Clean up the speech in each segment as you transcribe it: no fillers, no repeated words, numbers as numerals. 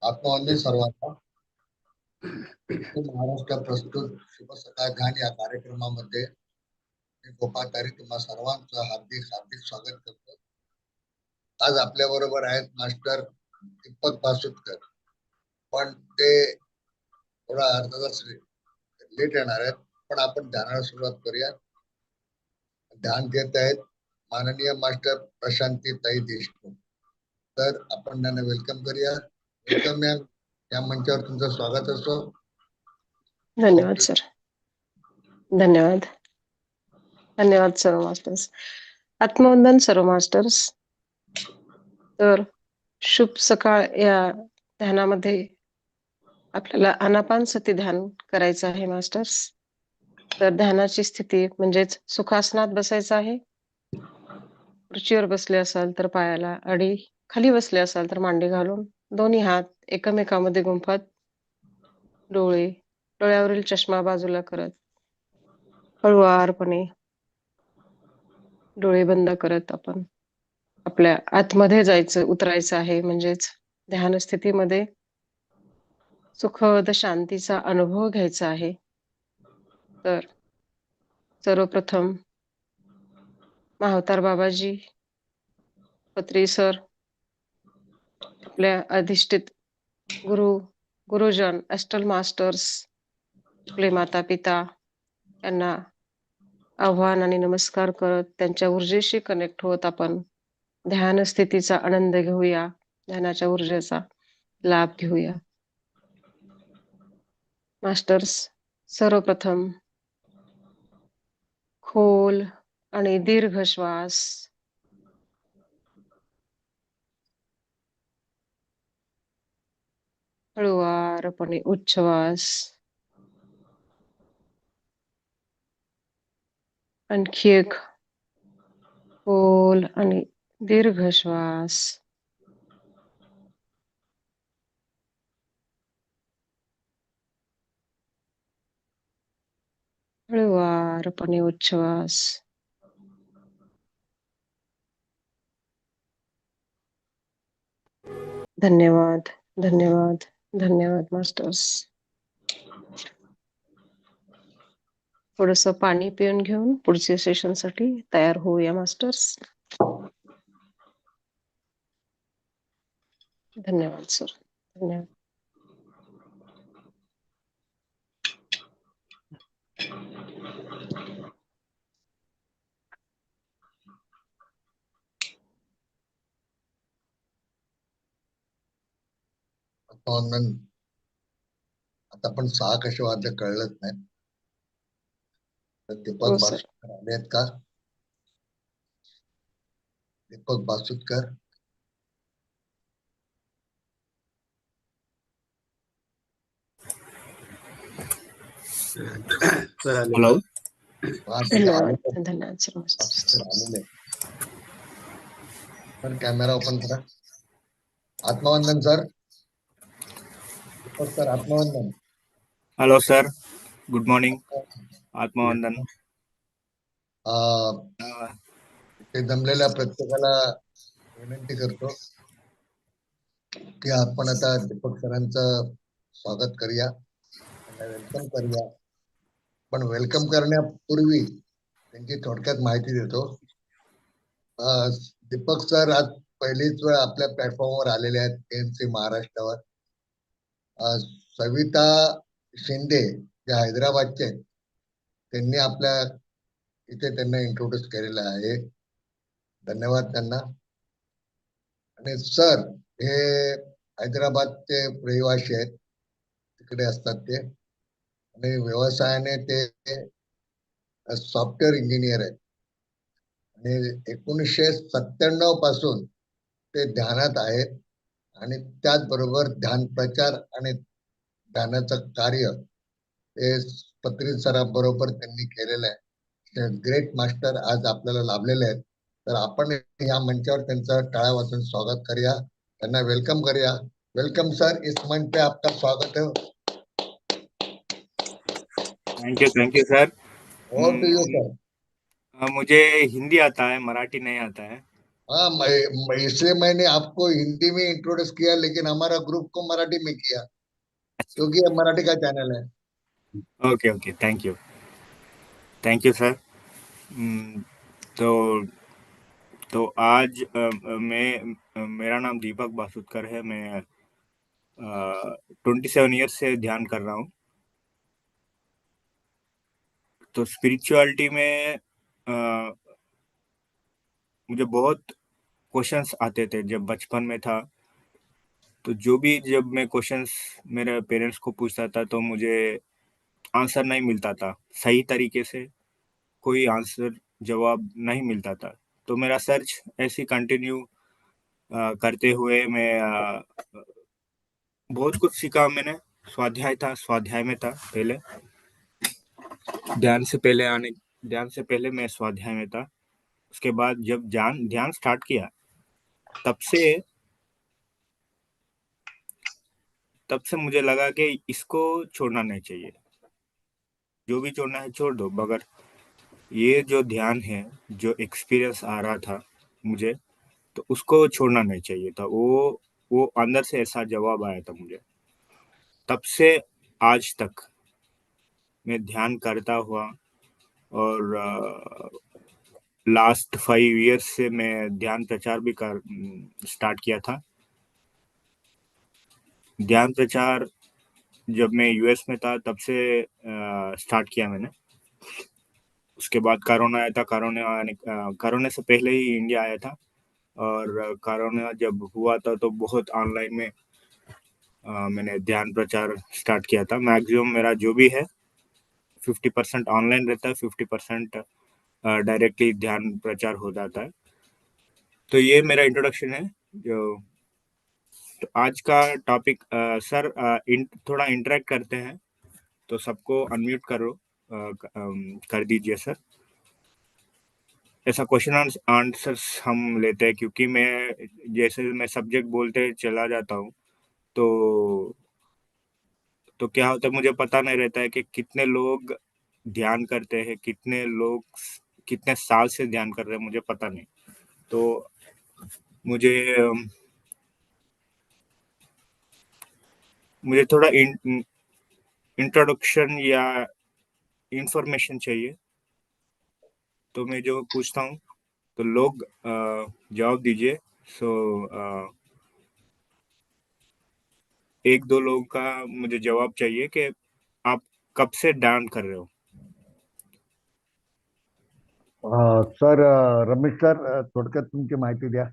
आत्मवंदन सर्वांना. महाराष्ट्र प्रस्तुत शुभ सकाळ ध्यान या कार्यक्रमामध्ये मी गोपाळ तारी तुम्हा सर्वांचं हार्दिक हार्दिक स्वागत करतो. आज आपल्या बरोबर आहेत मास्टर दीपक बासुतकर, पण ते थोडा अर्धा तास लेट येणार आहेत. पण आपण ध्यानाला सुरुवात करूया. ध्यान घेत आहेत माननीय मास्टर प्रशांती ताई देशमुख. तर आपण त्यांना वेलकम करूया. वेलकम मॅम, या मंचावर तुमचं स्वागत असो. धन्यवाद सर. धन्यवाद धन्यवाद सर्व मास्टर्स. आत्मवंदन सर्व मास्टर्स. तर शुभ सकाळ या ध्यानामध्ये आपल्याला आनापानसती ध्यान करायचं आहे मास्टर्स. तर ध्यानाची स्थिती म्हणजेच सुखासनात बसायचं आहे. खुर्चीवर बसले असाल तर पायाला अडी, खाली बसले असाल तर मांडी घालून दोन्ही हात एकमेकांमध्ये गुंफत, डोळ्यावरील चष्मा बाजूला करत हळुवारपणे डोळे बंद करत आपण आपल्या आतमध्ये उतरायचं आहे. म्हणजेच ध्यान स्थितीमध्ये सुखद शांतीचा अनुभव घ्यायचा आहे. तर सर्वप्रथम माहवतार बाबाजी, पत्री सर, आपल्या अधिष्ठित गुरुजन, ॲस्ट्रल मास्टर्स, आपले माता पिता यांना आव्हान आणि नमस्कार करत त्यांच्या ऊर्जेशी कनेक्ट होत आपण ध्यान स्थितीचा आनंद घेऊया, ध्यानाच्या ऊर्जेचा लाभ घेऊया. मास्टर्स, सर्वप्रथम खोल आणि दीर्घ श्वास हळुवारपणे उच्छ्वास, आणखी एक खोल आणि दीर्घ श्वास, हळुवारपणे उच्छ्वास. धन्यवाद धन्यवाद धन्यवाद मास्टर्स. थोडस पाणी पिऊन घेऊन पुढच्या सेशन साठी तयार होऊया मास्टर्स. धन्यवाद सर. धन्यवाद. आत्मवंदन. आता पण 6 कसे वाजले कळलंच नाही. तर दीपक बासुतकर आले आहेत का? दीपक बासुतकर. हॅलो. धन्यवाद धन्यवाद सर. कॅमेरा ओपन करा. आत्मवंदन सर. दीपक सर, आत्मवंदन. Hello sir, good morning. आत्मवंदन. ते जमलेल्या प्रत्येकाला विनंती करतो की आपण आता दीपक सरांचं स्वागत करूया, त्यांना वेलकम करूया. पण वेलकम करण्यापूर्वी त्यांची थोडक्यात माहिती देतो. दीपक सर आज पहिलीच वेळ आपल्या प्लॅटफॉर्मवर आलेले आहेत KMC महाराष्ट्रावर. सविता शिंदे जे हैदराबादचे आहेत, त्यांनी आपल्या इथे त्यांना इंट्रोड्यूस केलेलं आहे. धन्यवाद त्यांना. आणि सर हे हैदराबादचे रहिवासी आहेत, तिकडे असतात ते, आणि व्यवसायाने ते सॉफ्टवेअर इंजिनियर आहेत. आणि 1997 पासून ते ध्यानात आहेत. आणि त्याचबरोबर ध्यान प्रचार आणि ध्यानाचं कार्य हे पत्री सरांबरोबर त्यांनी केलेलं आहे. ग्रेट मास्टर आज आपल्याला लाभलेले आहेत. तर आपण या मंचावर त्यांचं टाळ्या वाजवून स्वागत करूया, त्यांना वेलकम करूया. वेलकम सर, इस मंच पे आपका स्वागत है. Thank you sir. Over to you sir. मुझे हिंदी आता है, मराठी नहीं आता है. हाँ, इसलिए मैंने आपको हिंदी में इंट्रोड्यूस किया, लेकिन हमारा ग्रुप को मराठी में किया, क्योंकि ये मराठी का चैनल है। Okay okay, thank you sir. तो आज मेरा नाम दीपक बासुतकर है। मैं 27 ईयर से ध्यान कर रहा हूँ। तो स्पिरिचुअलिटी में अ, मुझे बहुत क्वेश्चंस आते थे जब बचपन में था। तो जब मैं क्वेश्चंस मेरे पेरेंट्स को पूछता था तो मुझे आंसर नहीं मिलता था सही तरीके से। कोई आंसर जवाब नहीं मिलता था। तो मेरा सर्च ऐसे कंटिन्यू करते हुए मैं बहुत कुछ सीखा मैंने। स्वाध्याय में था पहले। ध्यान से पहले आने ध्यान से पहले मैं स्वाध्याय में था। उसके बाद जब ध्यान स्टार्ट किया, तब से तब से मुझे लगा कि इसको छोड़ना नहीं चाहिए। जो भी छोड़ना है छोड़ दो, मगर ये जो ध्यान है, जो एक्सपीरियंस आ रहा था मुझे, तो उसको छोड़ना नहीं चाहिए था। वो अंदर से ऐसा जवाब आया था मुझे। तब से आज तक मैं ध्यान करता हुआ, और लास्ट 5 इयर्स से मैं ध्यान प्रचार भी कर स्टार्ट किया था। ध्यान प्रचार जब मैं यूएस में था तब से स्टार्ट किया मैंने। उसके बाद कोरोना आया था। कोरोना से पहले ही इंडिया आया था। और कोरोना जब हुआ था तो बहुत ऑनलाइन में मैंने ध्यान प्रचार स्टार्ट किया था। मैक्सिमम मेरा जो भी है 50% ऑनलाइन रहता है, 50% डायरेक्टली ध्यान प्रचार हो जाता है। तो ये मेरा इंट्रोडक्शन है। जो तो आज का टॉपिक सर, थोड़ा इंटरेक्ट करते हैं। तो सबको अनम्यूट कर दीजिए सर। ऐसा क्वेश्चन आंसर्स हम लेते हैं, क्योंकि जैसे मैं सब्जेक्ट बोलते चला जाता हूँ तो क्या होता है, मुझे पता नहीं रहता है कि कितने लोग ध्यान करते हैं, कितने लोग कितने साल से ध्यान कर रहे हैं, मुझे पता नहीं। तो मुझे मुझे थोड़ा इंट्रोडक्शन या इंफॉर्मेशन चाहिए। तो मैं जो पूछता हूँ तो लोग जवाब दीजिए। सो एक दो लोगों का मुझे जवाब चाहिए कि आप कब से ध्यान कर रहे हो। सर, रमेश सर, थोडक्यात तुमची माहिती द्या.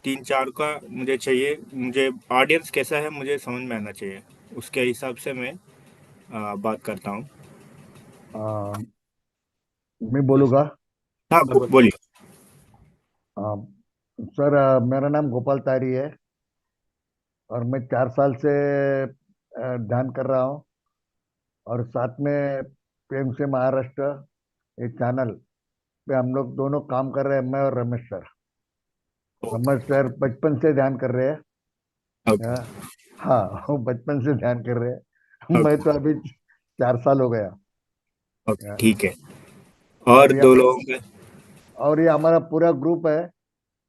3-4 का मुझे चाहिए। मुझे ऑडियंस कैसा है मुझे समझ में आना चाहिए। उसके हिसाब से मैं बात करता हूँ। अ, मी बोलू का? हाँ, बोलिए। अ, सर, मेरा नाम गोपाल तारी है और मैं 4 साल से ध्यान कर रहा हूँ, और साथ में प्रेम से महाराष्ट्र एक चैनल पे हम लोग दोनों काम कर रहे हैं, मैं और Ramesh sir. Okay Ramesh sir बचपन से ध्यान कर रहे हैं. ओके हाँ. हाँ, वो बचपन से ध्यान कर रहे हैं. मैं ओके तो अभी 4 साल हो गया. ओके, हाँ. ठीक है। और और ये दो लोगों के। और ये हमारा पूरा ग्रुप है.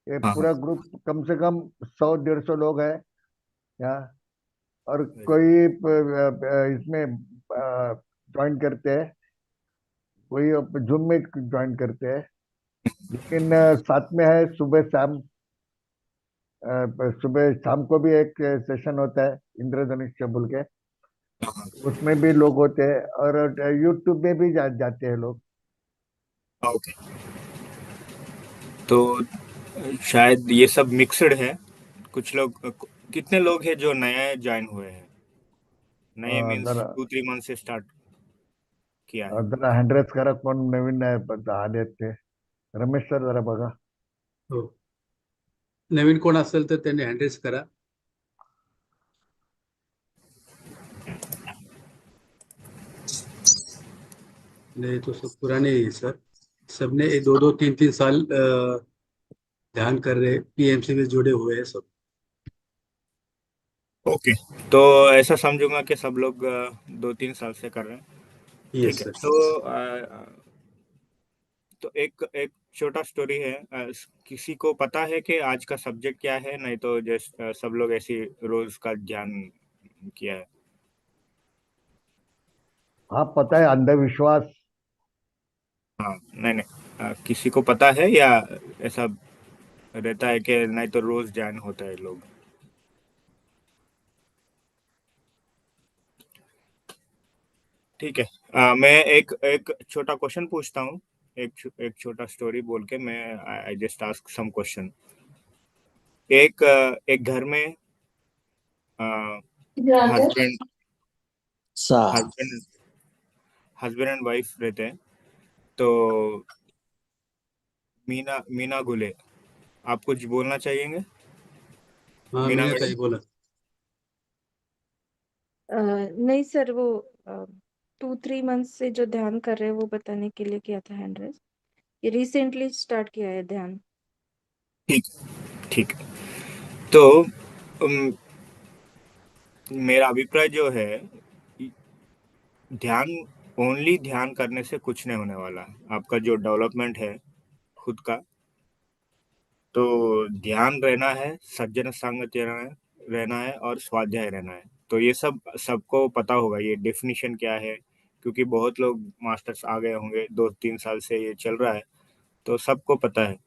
ये हाँ हाँ। पूरा ग्रुप कम से कम 100-150 लोग हैं यहाँ. और कोई इसमें ज्वाइन करते हैं, कोई जूम में ज्वाइन करते हैं, लेकिन साथ में है सुबह शाम को भी एक सेशन होता है इंद्रधनुष बोल के. हाँ, उसमें भी लोग होते हैं, और यूट्यूब में भी जाते हैं लोग. हाँ, ओके। तो शायद ये सब मिक्सड है। कुछ लोग कितने लोग हैं जो नए ज्वाइन हुए हैं? नए मीन्स जरा 2-3 मंथ से स्टार्ट किया है। जरा हँड्रेड करा, कोण नवीन आले ते. रमेश सर, जरा बघा. हो. नवीन कोण असेल तर त्यांनी हँडरेस करा. नहीं तो सब पुराने ही हैं, सर. सबने 2-2 3-3 साल ध्यान कर रहे, पीएमसी में जुड़े हुए हैं सब. ओके। तो ऐसा समझूंगा कि सब लोग 2-3 साल से कर रहे हैं। ठीक यस है। सर. तो एक एक छोटा स्टोरी है। किसी को पता है कि आज का सब्जेक्ट क्या है? नहीं तो जस्ट सब लोग ऐसी रोज का ध्यान किया है। हाँ, पता है, अंधविश्वास। हाँ, नहीं नहीं, किसी को पता है या ऐसा रहता है कि नहीं तो रोज ध्यान होता है लोग? ठीक है। मैं एक एक छोटा क्वेश्चन पूछता हूँ। एक छोटा स्टोरी बोल के मैं I just ask some question. एक घर में हस्बैंड सा हस्बैंड हस्बैंड एंड वाइफ रहते हैं। तो मीना मीना गुले, आप कुछ बोलना चाहेंगे? हाँ, मीना मीना मैडम। ताई बोला। नहीं सर, वो 2-3 मंथ से जो ध्यान कर रहे हैं वो बताने के लिए किया था हैंड रेस। ये रिसेंटली स्टार्ट किया है ध्यान। ठीक ठीक। तो मेरा अभिप्राय जो है, ध्यान ओनली ध्यान करने से कुछ नहीं होने वाला। आपका जो डेवलपमेंट है खुद का, तो ध्यान रहना है, सज्जन संगत रहना है और स्वाध्याय रहना है। तो ये सब सबको पता होगा, ये डेफिनेशन क्या है, क्योंकि बहुत लोग मास्टर्स आ गए होंगे, 2-3 साल से ये चल रहा है, तो सबको पता है।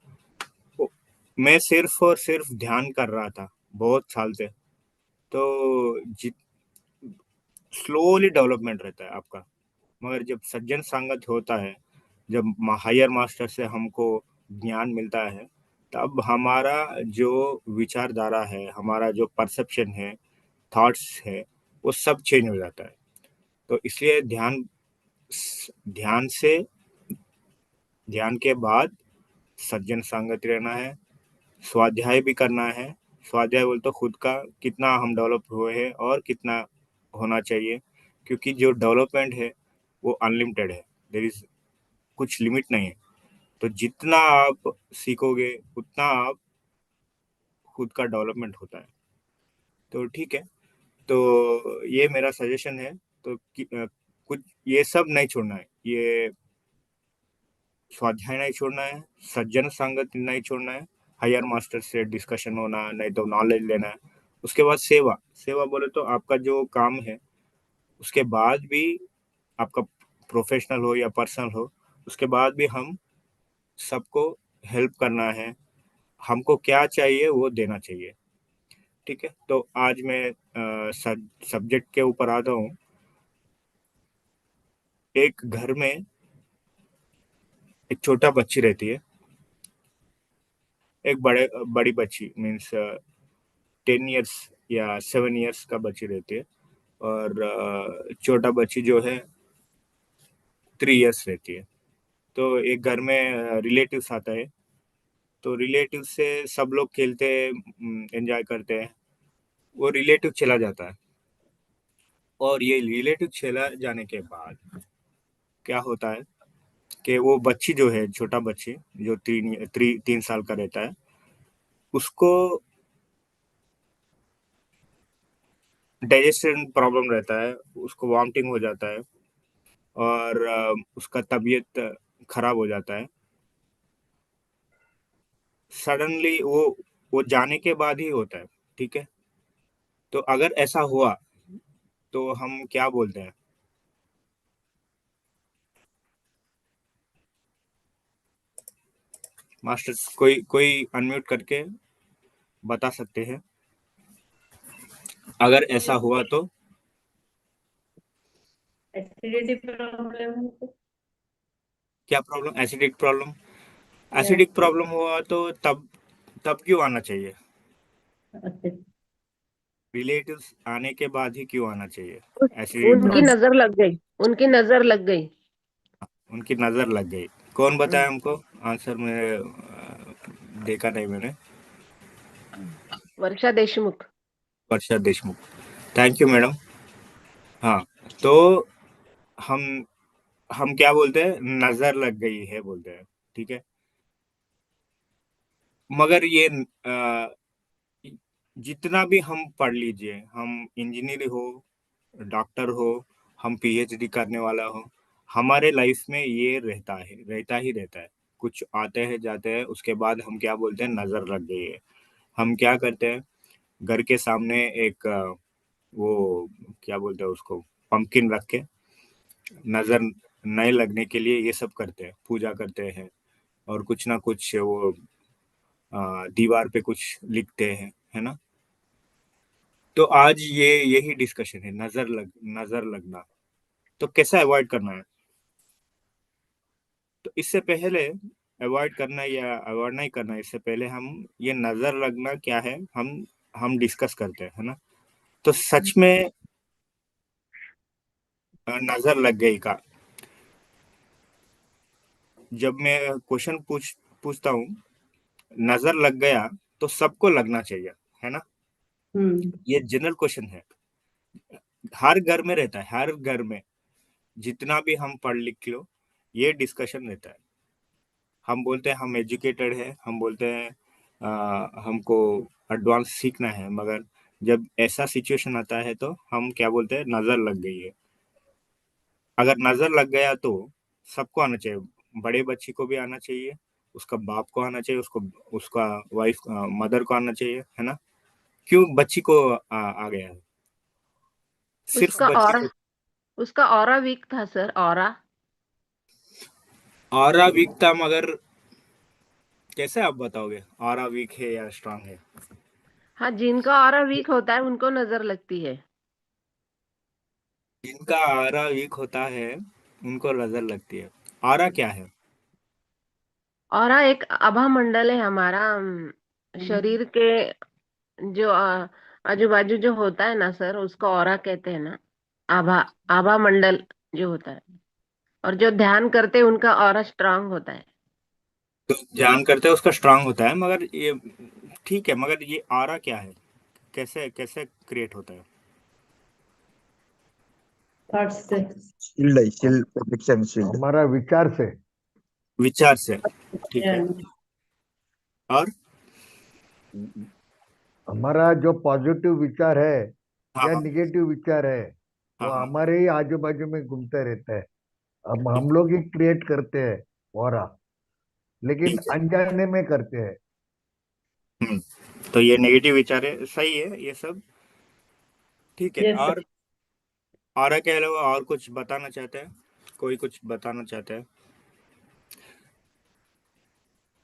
तो मैं सिर्फ और सिर्फ ध्यान कर रहा था बहुत साल से। तो स्लोली डेवलपमेंट रहता है आपका। मगर जब सज्जन संगत होता है, जब हायर मास्टर से हमको ज्ञान मिलता है, तब हमारा जो विचारधारा है, हमारा जो परसेप्शन है, थॉट्स है, वो सब चेंज हो जाता है। तो इसलिए ध्यान से ध्यान के बाद सज्जन संगत रहना है, स्वाध्याय भी करना है। स्वाध्याय बोल तो खुद का कितना हम डेवलप हुए हैं और कितना होना चाहिए, क्योंकि जो डेवलपमेंट है वो अनलिमिटेड है। देर इज कुछ लिमिट नहीं है। तो जितना आप सीखोगे उतना आप खुद का डेवलपमेंट होता है। तो ठीक है। तो ये मेरा सजेशन है। तो कुछ ये सब नहीं छोड़ना है, ये स्वाध्याय नहीं छोड़ना है, सज्जन संगत नहीं छोड़ना है, हायर मास्टर से डिस्कशन होना, नहीं तो नॉलेज लेना है। उसके बाद सेवा। सेवा बोले तो आपका जो काम है उसके बाद भी, आपका प्रोफेशनल हो या पर्सनल हो, उसके बाद भी हम सबको हेल्प करना है। हमको क्या चाहिए वो देना चाहिए। ठीक है। तो आज मैं सब्जेक्ट के ऊपर आता हूँ। एक घर में एक छोटा बच्ची रहती है, एक बड़ी बच्ची मीन्स 10 इयर्स या 7 इयर्स का बच्ची रहती है, और छोटा बच्ची जो है 3 इयर्स रहती है। तो एक घर में रिलेटिव्स आता है। तो रिलेटिव से सब लोग खेलते हैं, एंजॉय करते हैं। वो रिलेटिव चला जाता है, और ये रिलेटिव चला जाने के बाद क्या होता है कि वो बच्ची जो है, छोटा बच्ची जो 3 साल का रहता है, उसको डाइजेशन प्रॉब्लम रहता है, उसको वॉमिटिंग हो जाता है, और उसका तबीयत खराब हो जाता है सडनली। वो जाने के बाद ही होता है। ठीक है। तो अगर ऐसा हुआ तो हम क्या बोलते हैं? मास्टर्स, कोई कोई अनम्यूट करके बता सकते हैं अगर ऐसा हुआ तो? एसिडिटी प्रॉब्लम है तो क्या problem? Acidic problem? Yes. Acidic problem हुआ तो तब तब क्यों आना चाहिए? अच्छा। रिलेटिव्स आने के बाद ही क्यों आना चाहिए एसिडिक उनकी प्रॉब्लम? नजर लग गई, उनकी नजर लग गई। उनकी नजर लग गई। कौन हम्म, बताया हमको? आंसर मैंने देखा नहीं मैंने। Varsha Deshmukh. Varsha Deshmukh. Thank you madam. हाँ। तो हम हम क्या बोलते हैं? नजर लग गई है बोलते हैं। ठीक है। मगर ये जितना भी हम पढ़ लीजिए, हम इंजीनियर हो, डॉक्टर हो, हम पीएचडी करने वाला हो, हमारे लाइफ में ये रहता ही रहता है। कुछ आते हैं जाते हैं, उसके बाद हम क्या बोलते हैं, नजर लग गई है। हम क्या करते हैं, घर के सामने एक वो क्या बोलते हैं उसको, पंपकिन रख के नजर नहीं लगने के लिए ये सब करते हैं, पूजा करते हैं और कुछ ना कुछ वो दीवार पे कुछ लिखते हैं, है ना। तो आज यही डिस्कशन है, नजर लगना। तो कैसे अवॉइड करना है। तो इससे पहले अवॉइड करना या अवॉइड नहीं करना, इससे पहले हम ये नजर लगना क्या है, हम डिस्कस करते हैं, है ना। तो सच में नजर लग गई का, जब मैं क्वेश्चन पूछता हूँ, नजर लग गया तो सबको लगना चाहिए, है ना। हम्म। ये जनरल क्वेश्चन है, हर घर में रहता है, हर घर में जितना भी हम पढ़ लिख लो, ये डिस्कशन रहता है। हम बोलते हैं हम एजुकेटेड है, हम बोलते हैं हमको एडवांस सीखना है, मगर जब ऐसा सिचुएशन आता है तो हम क्या बोलते हैं, नजर लग गई है। अगर नजर लग गया तो सबको आना चाहिए, बड़े बच्चे को भी आना चाहिए, उसका बाप को आना चाहिए, उसको उसका वाइफ मदर को आना चाहिए, है ना। क्यों बच्ची को आ गया है, सिर्फ उसका बच्ची ऑरा को। उसका ऑरा वीक था सर, ऑरा। ऑरा वीक था, मगर कैसे आप बताओगे ऑरा वीक है या स्ट्रांग है। हाँ, जिनका ऑरा वीक होता है उनको नजर लगती है। जिनका ऑरा वीक होता है उनको नजर लगती है। ऑरा क्या है। ऑरा एक आभा मंडल है हमारा, शरीर के जो आजू बाजू जो होता है ना सर, उसको ऑरा कहते हैं ना। आभा आभा मंडल जो होता है, और जो ध्यान करते हैं उनका ऑरा स्ट्रांग होता है। तो ध्यान करते हैं उसका स्ट्रांग होता है, मगर ये ठीक है, मगर ये ऑरा क्या है, कैसे कैसे क्रिएट होता है। थॉट्स से। शील्ड है, शील्ड, प्रोटेक्शन शील्ड। हमारा विचार से। विचार से, ठीक है। Yeah. और हमारा जो पॉजिटिव विचार है हाँ या हाँ निगेटिव विचार है, वो हाँ हाँ। हमारे ही आजू बाजू में घूमते रहता है। अब हम लोग ही क्रिएट करते हैं ऑरा, लेकिन ठीक है। अनजाने में करते हैं। हम्म। तो ये नेगेटिव विचार है, सही है ये सब, ठीक है। Yes, sir. और ऑरा के अलावा और कुछ बताना चाहते हैं, कोई कुछ बताना चाहते हैं।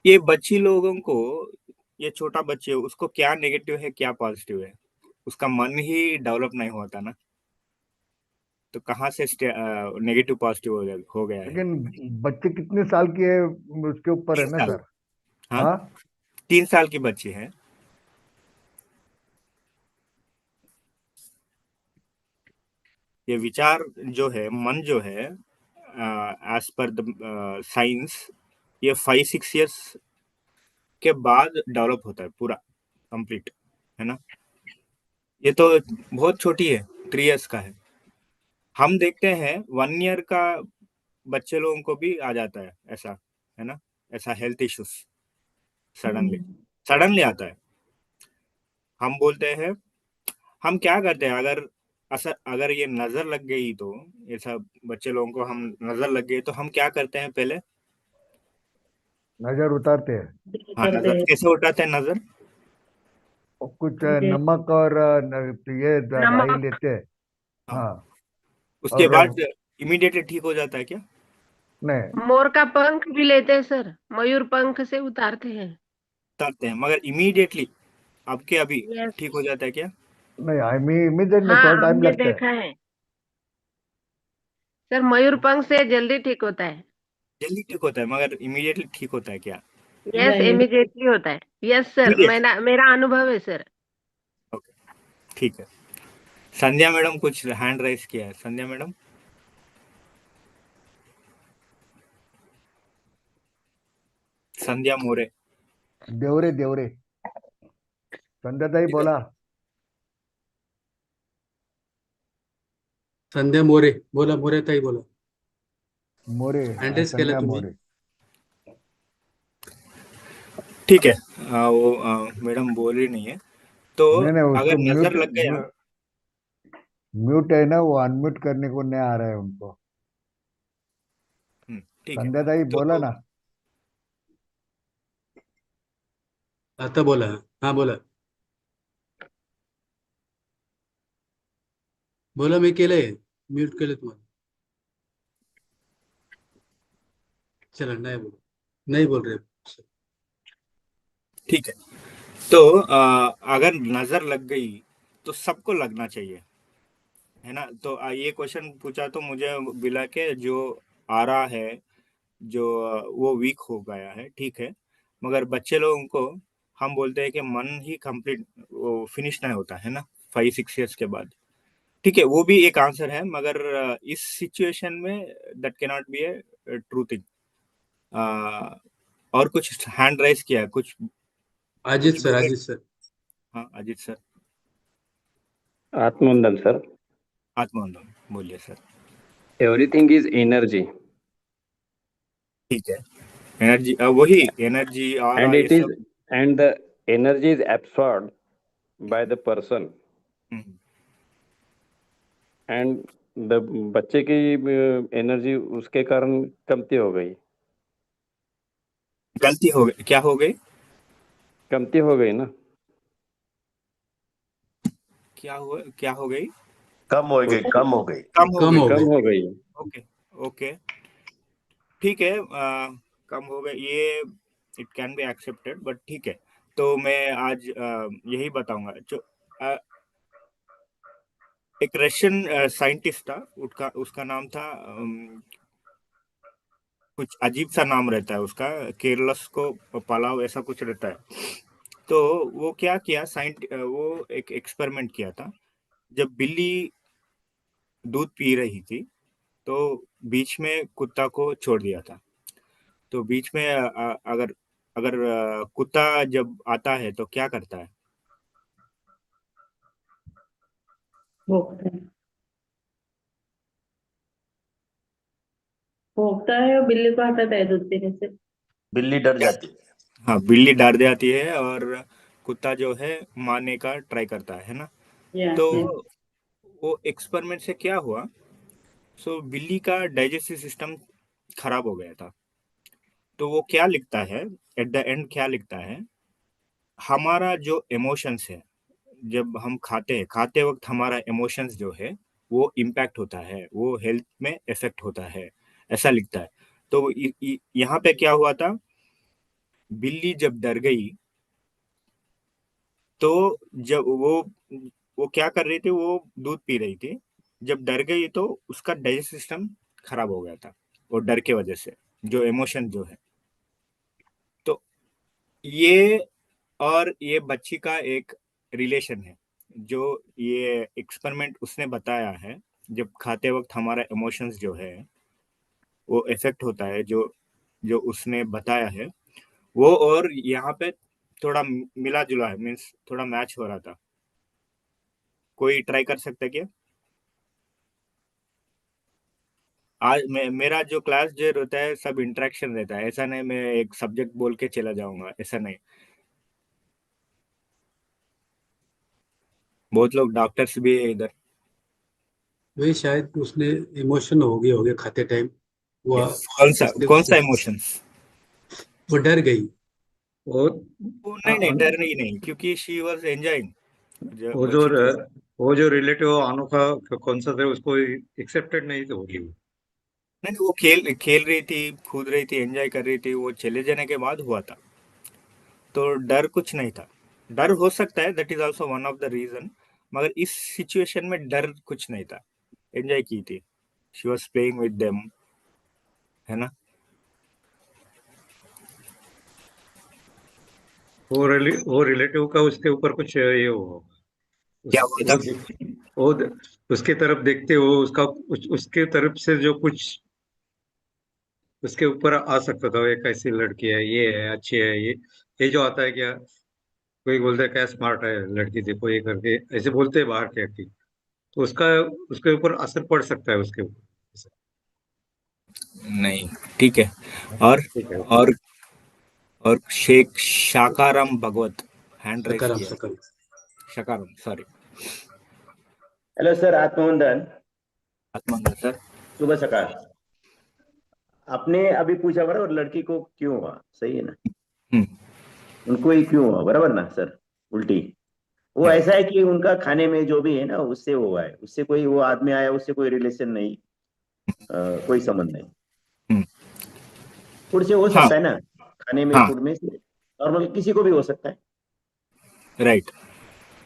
ये बच्ची लोगों को, ये छोटा बच्चे उसको क्या नेगेटिव है क्या पॉजिटिव है, उसका मन ही डेवलप नहीं हुआ था ना, तो कहाँ से नेगेटिव पॉजिटिव हो गया है। लेकिन बच्चे कितने साल की है उसके ऊपर है तीन ना साल सर। हाँ, हाँ, 3 साल की बच्ची है। ये विचार जो है, मन जो है, एज पर द साइंस, ये 5-6 इयर्स के बाद डेवलप होता है पूरा कंप्लीट, है ना। ये तो बहुत छोटी है, 3 इयर्स का है। हम देखते हैं 1 ईयर का बच्चे लोगों को भी आ जाता है ऐसा, है ना, ऐसा हेल्थ इश्यूज सडनली, सडनली आता है। हम बोलते हैं, हम क्या करते हैं, अगर ये नजर लग गई तो, ये सब बच्चे लोगों को हम नजर लग गई तो हम क्या करते हैं पहले। नजर उतारते हैं। हाँ, करते नजर हैं। कैसे उठाते हैं नजर। और कुछ जी। नमक और ये राई नमक। लेते हैं। हाँ, हाँ। उसके और बाद इमीडिएटली ठीक हो जाता है क्या। नहीं मोर का पंख भी लेते हैं सर, मयूर पंख से उतारते हैं। उतारते हैं, मगर इमीडिएटली आपके अभी यस। ठीक हो जाता है क्या। नहीं, इमीडिएट नहीं, हाँ, थोड़ा टाइम हमने लगता है। देखा है सर, मयूर पंख से जल्दी ठीक होता है। जल्दी ठीक होता है, मगर इमीडिएटली ठीक होता है क्या। यस, नहीं। इमीडिएटली होता है। यस सर, इमीडिएट, मेरा अनुभव है सर। ओके, ठीक है। संध्या मैडम कुछ हैंड राइज किया है, संध्या मैडम। संध्या मोरे। देवरे देवरे, संध्याताई बोला। संध्या मोरे बोला, मोरे ताई बोला. मोरे, हँड्रेस केला संध्या तुम्ही. मोरे. ठीक है। वो मैडम बोल रही नहीं है, तो नहीं नहीं, अगर उसको नजर म्यूट लग गया। म्यूट है ना, वो अनम्यूट करने को नहीं आ रहा है उनको. ठीक है। संध्याताई बोला तो ना. आता बोला. हाँ बोला. बोला, मी केलंय. म्यूट केलं तुम्हाला. चला, नहीं बोल. नहीं बोल रहे. ठीक है. तो अगर नजर लग गई तो सबको लगना चाहिए, है ना. तो ये क्वेश्चन पूछा तो मुझे मिला के जो आ रहा है, जो वो वीक हो गया है, ठीक है. मगर बच्चे लोगों को हम बोलते हैं कि मन ही कंप्लीट वो फिनिश नहीं होता है ना 5-6 years के बाद. ठीक है, वो भी एक आंसर है, मगर इस सिचुएशन में that can not be A true thing. और कुछ हैंड राइज किया है, कुछ अजित सर, बोले. अजित सर. हाँ, अजीत सर. Atmandan, sir. आत्मबंधन बोलिए सर. Everything is energy, ठीक है. एनर्जी, वही एनर्जी और and ये it is, सब. and the energy is absorbed by the person, hmm, and the बच्चे की एनर्जी उसके कारण कमती हो गई. गलती हो गई, क्या हो गई, कमती हो गई ना. क्या हो गई. कम हो गई, कम हो गई. कम हो कम गई. हो कम गई. हो गई. ओके. ओके. ठीक है. कम हो गई ये, it can be accepted, but ठीक है. तो मैं आज यही बताऊंगा. जो एक रशियन साइंटिस्ट था, उसका नाम था कुछ अजीब सा नाम रहता है उसका, केरलस को पलाव ऐसा कुछ रहता है. तो वो क्या किया, वो एक एक्सपेरिमेंट किया था. जब बिल्ली दूध पी रही थी तो बीच में कुत्ता को छोड़ दिया था. तो बीच में अगर अगर कुत्ता जब आता है तो क्या करता है. भोगता है. भोगता है और बिल्ली को हटाता है दूध पीने से. बिल्ली डर जाती है. हाँ, बिल्ली डर जाती है और कुत्ता जो है मारने का ट्राई करता है ना. या तो वो एक्सपेरिमेंट से क्या हुआ, सो बिल्ली का डाइजेस्टिव सिस्टम खराब हो गया था. तो वो क्या लिखता है, एट द एंड क्या लिखता है, हमारा जो इमोशंस है, जब हम खाते वक्त हमारा इमोशंस जो है वो इम्पैक्ट होता है, वो हेल्थ में इफेक्ट होता है, ऐसा लिखता है. तो यहाँ पे क्या हुआ था, बिल्ली जब डर गई तो जब वो क्या कर रही थी, वो दूध पी रही थी. जब डर गई तो उसका डाइजेस्ट सिस्टम खराब हो गया था, वो डर के वजह से, जो इमोशन जो है. तो ये और ये बच्ची का एक रिलेशन है, जो ये एक्सपेरिमेंट उसने बताया है. जब खाते वक्त हमारा इमोशंस जो है वो इफेक्ट होता है, जो जो उसने बताया है वो, और यहाँ पे थोड़ा मिला जुला है, मीन्स थोड़ा मैच हो रहा था. कोई ट्राई कर सकता है क्या. आज मेरा जो क्लास जो रहता है सब इंटरेक्शन रहता है, ऐसा नहीं मैं एक सब्जेक्ट बोल के चला जाऊंगा, ऐसा नहीं. बहुत लोग डॉक्टर्स भी है इधर. वही शायद उसने इमोशन हो गया खाते टाइम. वो कौन सा इमोशंस. वो डर गई. और नहीं, डर नहीं, क्योंकि शी वाज एंजॉयिंग. वो जो वो जो रिलेटिव अनोखा कौन सा था उसको एक्सेप्टेड नहीं तो होगी. नहीं, वो खेल रही थी, कूद रही थी, एंजॉय कर रही थी, वो चले जाने के बाद हुआ था. तो डर कुछ नहीं था. डर हो सकता है, that is also one of the reason, मगर इस सिचुएशन में डर कुछ नहीं था, एंजॉय की थी, she was playing with them, है ना. वो रिलेटिव का उसके ऊपर कुछ ये हो क्या हुआ था. वो उसके तरफ देखते हो, उसके तरफ से जो कुछ उसके ऊपर आ सकता था, ये कैसी लड़की है, ये है, अच्छी है, ये जो आता है क्या, कोई बोलता है क्या स्मार्ट है लड़की, देखो ये करके ऐसे बोलते हैं बाहर के व्यक्ति, तो उसका उसके ऊपर असर पड़ सकता है उसके ऊपर. नहीं, ठीक है. और ठीक है. और शेख शाकाराम भगवत हैंड राइज सकाराम किया. Sakaram. Shakaram, sorry. Hello sir, आत्मवंदन. आत्मंगल सर. शुभ सकाळ. आपने अभी पूछा बराबर, लड़की को क्यों हुआ, सही है ना. उनको ही क्यों हुआ, बराबर ना सर? उल्टी वो ऐसा है कि उनका खाने में जो भी है ना, उससे हुआ है, उससे कोई वो आदमी आया, उससे कोई रिलेशन नहीं, कोई संबंध नहीं। हम्म, फूड से हो हाँ सकता है ना, खाने में, हाँ फूड में से नॉर्मल किसी को भी हो सकता है, राइट।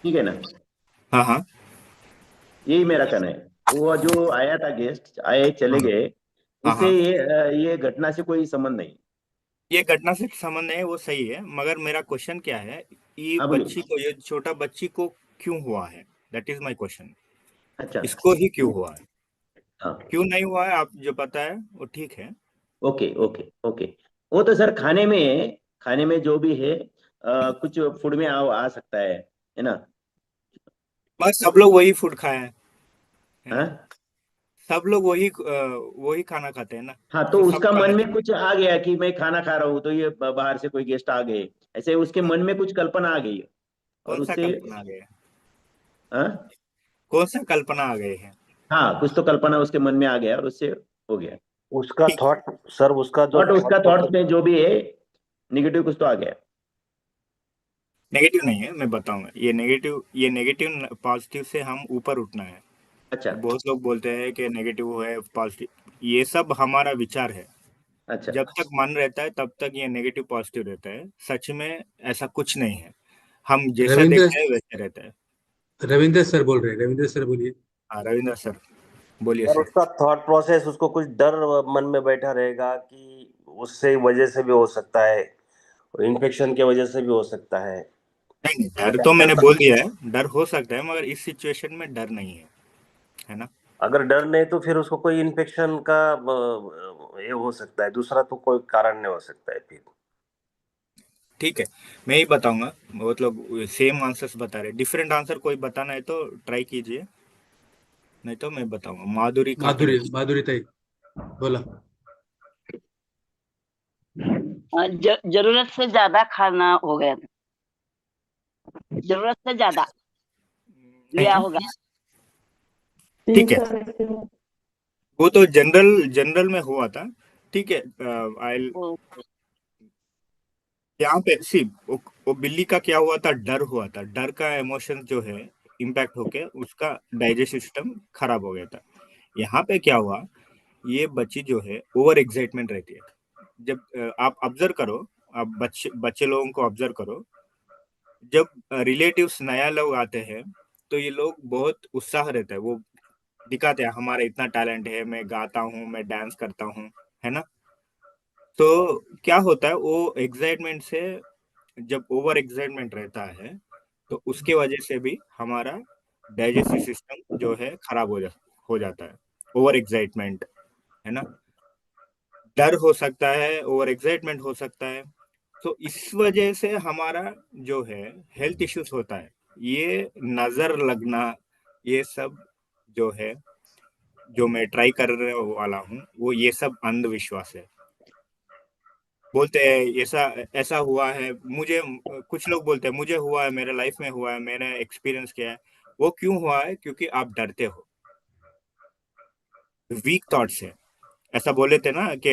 ठीक है ना? हाँ हाँ यही मेरा कहना है। वो जो आया था गेस्ट, आए चले हाँ गए, हाँ उससे हाँ ये घटना से कोई संबंध नहीं। ये घटना से संबंध है, वो सही है, मगर मेरा क्वेश्चन क्या है, ये हाँ बच्ची बोलिए। को, ये छोटा बच्ची को क्यों हुआ है? That is my question. अच्छा। इसको ही क्यों हुआ है? हाँ। क्यों नहीं हुआ है आप जो पता है वो ठीक है। Okay okay okay. वो तो सर खाने में जो भी है, कुछ फूड में आ सकता है ना? बस सब लोग वही फूड खाए हैं, है ना? हाँ सब लोग वही वही खाना खाते हैं ना, हाँ, तो तो उसका सबको मन आना में चाहिए। कुछ आ गया कि मैं खाना खा रहा हूँ, तो ये बाहर से कोई गेस्ट आ गए, ऐसे उसके हाँ, मन में कुछ कल्पना आ गई और कौन सा उससे। कल्पना आ गए? हाँ कौन सा कल्पना आ गए हैं? हाँ, कुछ तो कल्पना उसके मन में आ गया और उससे हो गया। उसका ठीक। थॉट सर, उसका जो बट थॉट उसका थॉट्स प्रोसेस। में जो भी है, निगेटिव कुछ तो आ गया। नेगेटिव नहीं है, मैं बताऊंगा। ये नेगेटिव पॉजिटिव से हम ऊपर उठना है। अच्छा बहुत लोग बोलते हैं कि नेगेटिव है पॉजिटिव, ये सब हमारा विचार है। अच्छा। जब तक मन रहता है तब तक ये नेगेटिव पॉजिटिव रहता है, सच में ऐसा कुछ नहीं है। हम जैसा रविंद्र देखते हैं वैसे रहता है। रविंद्र सर बोल रहे हैं, रविंद्र सर बोलिए। हाँ रविंद्र सर बोलिए सर, सर। उसका थॉट प्रोसेस, उसको कुछ डर मन में बैठा रहेगा कि उससे वजह से भी हो सकता है, इन्फेक्शन की वजह से भी हो सकता है। नहीं नहीं, डर तो मैंने बोल दिया है, डर हो सकता है, मगर इस सिचुएशन में डर नहीं है ना? अगर डर नहीं तो फिर उसको कोई इन्फेक्शन का ये हो सकता है, दूसरा तो कोई कारण नहीं हो सकता है फिर। ठीक है, मैं ही बताऊंगा। मतलब सेम आंसर्स बता रहे, डिफरेंट आंसर कोई बताना है तो ट्राई कीजिए, नहीं तो मैं बताऊंगा। माधुरी काकी माधुरी बोली। माधुरी ताई बोला। जरूरत से ज्यादा खाना हो गया था, जरूरत से ज्यादा लिया नहीं होगा। ठीक है, वो तो जनरल जनरल में हुआ था। ठीक है, आई वो यहाँ पे सी, वो बिल्ली का क्या हुआ था, डर हुआ था। डर का इमोशन जो है इम्पैक्ट होके उसका डाइजेस्टिव सिस्टम खराब हो गया था। यहाँ पे क्या हुआ, ये बच्ची जो है ओवर एक्साइटमेंट रहती है। जब आप ऑब्जर्व करो, आप बच्चे बच्चे लोगों को ऑब्जर्व करो, जब रिलेटिव्स नया लोग आते हैं तो ये लोग बहुत उत्साह रहता है, वो दिखाते हैं हमारा इतना टैलेंट है, मैं गाता हूँ, मैं डांस करता हूँ, है ना? तो क्या होता है, वो एक्साइटमेंट से, जब ओवर एक्साइटमेंट रहता है तो उसके वजह से भी हमारा डाइजेस्टिव सिस्टम जो है खराब हो जाता है। ओवर एक्साइटमेंट, है ना? डर हो सकता है, ओवर एक्साइटमेंट हो सकता है। तो इस वजह से हमारा जो है हेल्थ इश्यूज होता है। ये नजर लगना, ये सब जो है, जो मैं ट्राई करने वाला हूँ, वो ये सब अंधविश्वास है। बोलते हैं ऐसा ऐसा हुआ है मुझे, कुछ लोग बोलते हैं मुझे हुआ है, मेरे लाइफ में हुआ है, मैंने एक्सपीरियंस किया है। वो क्यों हुआ है? क्योंकि आप डरते हो, वीक थॉट्स है। ऐसा बोले थे ना कि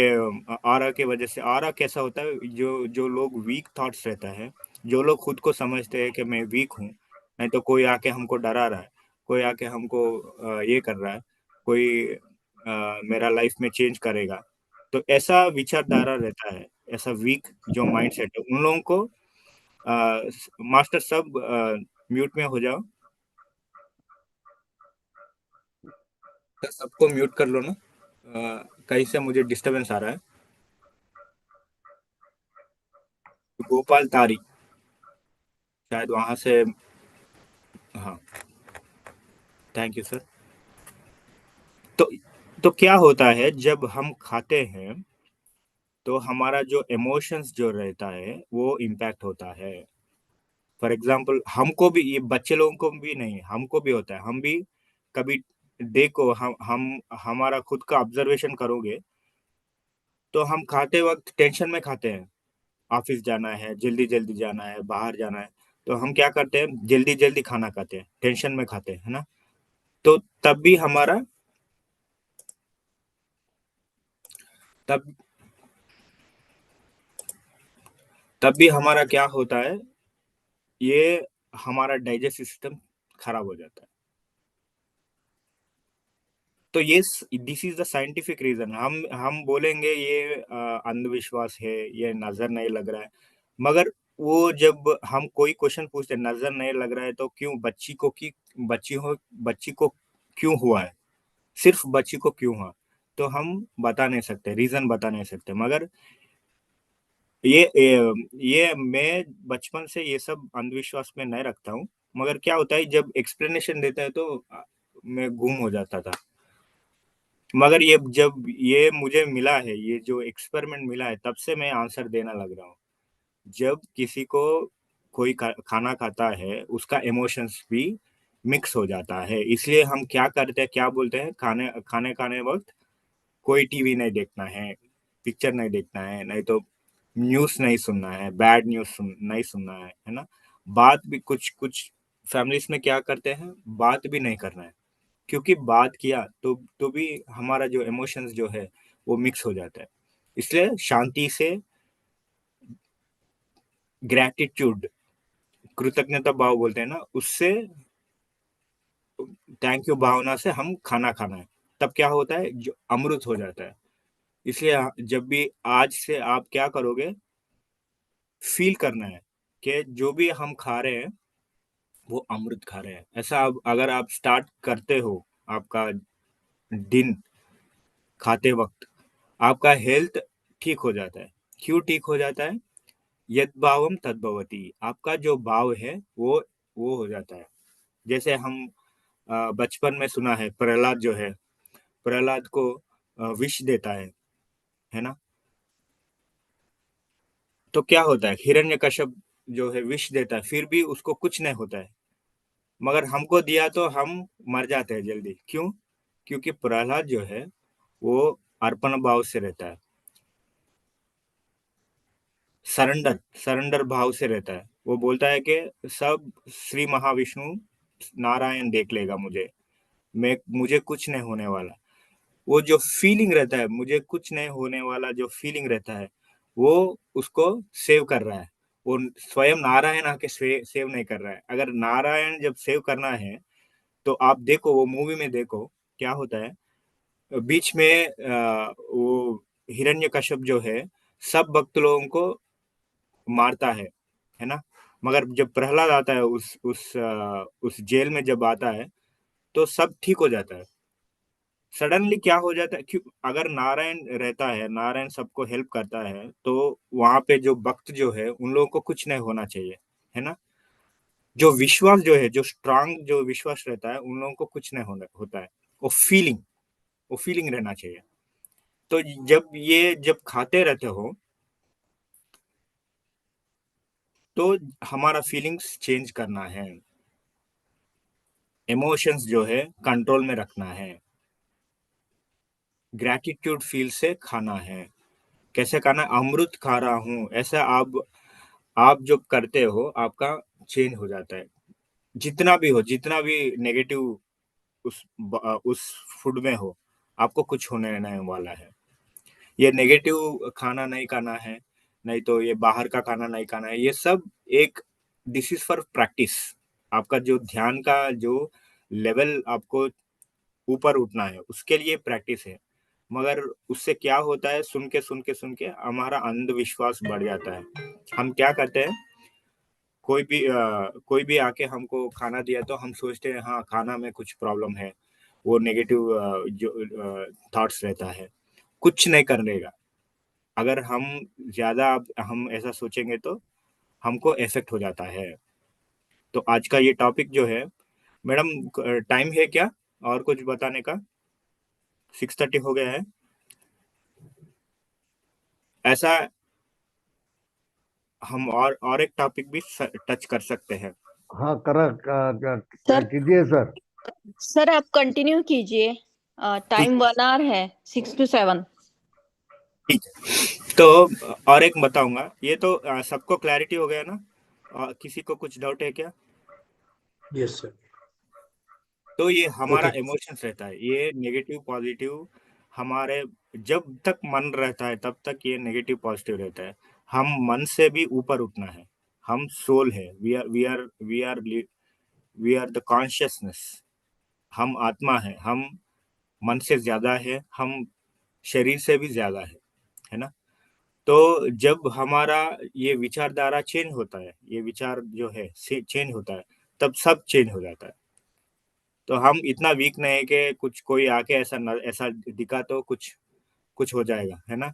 आरा की वजह से। आरा कैसा होता है, जो जो लोग वीक थॉट्स रहता है, जो लोग खुद को समझते हैं कि मैं वीक हूँ, नहीं तो कोई आके हमको डरा रहा है, कोई आके हमको ये कर रहा है, कोई मेरा लाइफ में चेंज करेगा, तो ऐसा विचारधारा रहता है, ऐसा वीक जो माइंड सेट है उन लोगों को। मास्टर सब म्यूट में हो जाओ, तो सबको म्यूट कर लो ना। कहीं से मुझे डिस्टरबेंस आ रहा है। गोपाल तारी, शायद वहां से। हाँ, थैंक यू सर। तो तो क्या होता है जब हम खाते हैं, तो हमारा जो इमोशंस जो रहता है वो इम्पैक्ट होता है। फॉर एग्जाम्पल हमको भी, ये बच्चे लोगों को भी नहीं, हमको भी होता है। हम भी कभी देखो, हम हमारा खुद का ऑब्जर्वेशन करोगे तो हम खाते वक्त टेंशन में खाते हैं। ऑफिस जाना है, जल्दी जल्दी जाना है, बाहर जाना है, तो हम क्या करते हैं, जल्दी जल्दी खाना खाते हैं, टेंशन में खाते हैं, है ना? तो तब भी हमारा, तब तब भी हमारा क्या होता है, ये हमारा डाइजेस्टिव सिस्टम खराब हो जाता है। तो ये this is the scientific reason. हम बोलेंगे ये अंधविश्वास है, ये नजर नहीं लग रहा है, मगर वो जब हम कोई क्वेश्चन पूछते नजर नहीं लग रहा है तो क्यों बच्ची को क्यों हुआ है, सिर्फ बच्ची को क्यों हुआ, तो हम बता नहीं सकते, रीजन बता नहीं सकते। मगर ये मैं बचपन से ये सब अंधविश्वास में नहीं रखता हूँ, मगर क्या होता है जब एक्सप्लेनेशन देता है तो मैं गुम हो जाता था। मगर ये जब ये मुझे मिला है, ये जो एक्सपेरिमेंट मिला है, तब से मैं आंसर देना लग रहा हूँ। जब किसी को कोई खाना खाता है, उसका इमोशंस भी मिक्स हो जाता है। इसलिए हम क्या करते हैं, क्या बोलते हैं, खाने वक्त कोई टीवी नहीं देखना है, पिक्चर नहीं देखना है, नहीं तो न्यूज़ नहीं सुनना है, बैड न्यूज़ नहीं सुनना है ना। बात भी कुछ कुछ फैमिलीज में क्या करते हैं, बात भी नहीं करना है, क्योंकि बात किया तो भी हमारा जो इमोशंस जो है वो मिक्स हो जाता है। इसलिए शांति से, ग्रैटिट्यूड, कृतज्ञता भाव बोलते हैं ना, उससे, थैंक यू भावना से हम खाना खाना है, तब क्या होता है, जो अमृत हो जाता है। इसलिए जब भी आज से आप क्या करोगे, फील करना है कि जो भी हम खा रहे हैं वो अमृत खा रहे हैं। ऐसा अगर आप स्टार्ट करते हो आपका दिन खाते वक्त, आपका हेल्थ ठीक हो जाता है। क्यों ठीक हो जाता है, यद भावम तद्भवती, आपका जो भाव है वो हो जाता है। जैसे हम बचपन में सुना है, प्रहलाद जो है, प्रहलाद को विष देता है ना, तो क्या होता है, हिरण्यकश्यप जो है विष देता है, फिर भी उसको कुछ नहीं होता है, मगर हमको दिया तो हम मर जाते हैं जल्दी। क्यों, क्योंकि प्रहलाद जो है वो अर्पण भाव से रहता है, सरेंडर भाव से रहता है। वो बोलता है कि सब श्री महाविष्णु नारायण देख लेगा मुझे कुछ नहीं होने वाला। वो जो फीलिंग रहता है, मुझे कुछ नहीं होने वाला, जो फीलिंग रहता है वो उसको सेव कर रहा है। वो स्वयं नारायण आके सेव नहीं कर रहा है। अगर नारायण जब सेव करना है तो आप देखो, वो मूवी में देखो क्या होता है, बीच में वो हिरण्यकश्यप जो है सब भक्त लोगों को मारता है ना। मगर जब प्रहलाद आता है उस जेल में जब आता है तो सब ठीक हो जाता है। सडनली क्या हो जाता है, क्यों, अगर नारायण रहता है, नारायण सबको हेल्प करता है, तो वहां पे जो भक्त जो है उन लोगों को कुछ नहीं होना चाहिए, है ना। जो विश्वास जो है, जो स्ट्रांग जो विश्वास रहता है, उन लोगों को कुछ नहीं होता है। वो फीलिंग रहना चाहिए। तो जब खाते रहते हो तो हमारा फीलिंग्स चेंज करना है, इमोशंस जो है कंट्रोल में रखना है, ग्रैटिट्यूड फील से खाना है। कैसे खाना, अमृत खा रहा हूँ ऐसा आप जो करते हो, आपका चेंज हो जाता है। जितना भी नेगेटिव उस फूड में हो, आपको कुछ होने नहीं वाला है। ये नेगेटिव खाना नहीं खाना है, नहीं तो ये बाहर का खाना नहीं खाना है। ये सब एक, दिस इज फॉर प्रैक्टिस। आपका जो ध्यान का जो लेवल आपको ऊपर उठना है, उसके लिए प्रैक्टिस है। मगर उससे क्या होता है, सुन के हमारा अंधविश्वास बढ़ जाता है। हम क्या करते हैं, कोई भी आके हमको खाना दिया तो हम सोचते हैं हाँ खाना में कुछ प्रॉब्लम है, वो नेगेटिव जो थॉट्स रहता है, कुछ नहीं करने का। अगर हम ऐसा सोचेंगे तो हमको इफेक्ट हो जाता है। तो आज का ये टॉपिक जो है, मैडम टाइम है क्या और कुछ बताने का? 6:30 हो गया है। ऐसा हम और एक टॉपिक भी टच कर सकते हैं। हाँ सर कीजिए सर। सर आप कंटिन्यू कीजिए, टाइम 1 आवर है, 6 to 7। ठीक है, तो और एक बताऊंगा। ये तो सबको क्लैरिटी हो गया ना? किसी को कुछ डाउट है क्या? Yes sir. तो ये हमारा ओके इमोशंस रहता है, ये नेगेटिव पॉजिटिव हमारे, जब तक मन रहता है तब तक ये नेगेटिव पॉजिटिव रहता है। हम मन से भी ऊपर उठना है। हम सोल है, वी आर द कॉन्शियसनेस। हम आत्मा है, हम मन से ज्यादा है, हम शरीर से भी ज्यादा है ना। तो जब हमारा ये विचारधारा चेंज होता है, ये विचार जो है चेंज होता है, तब सब चेंज हो जाता है। तो हम इतना वीक नहीं है कि कुछ कोई आके ऐसा दिखा तो कुछ कुछ हो जाएगा, है ना।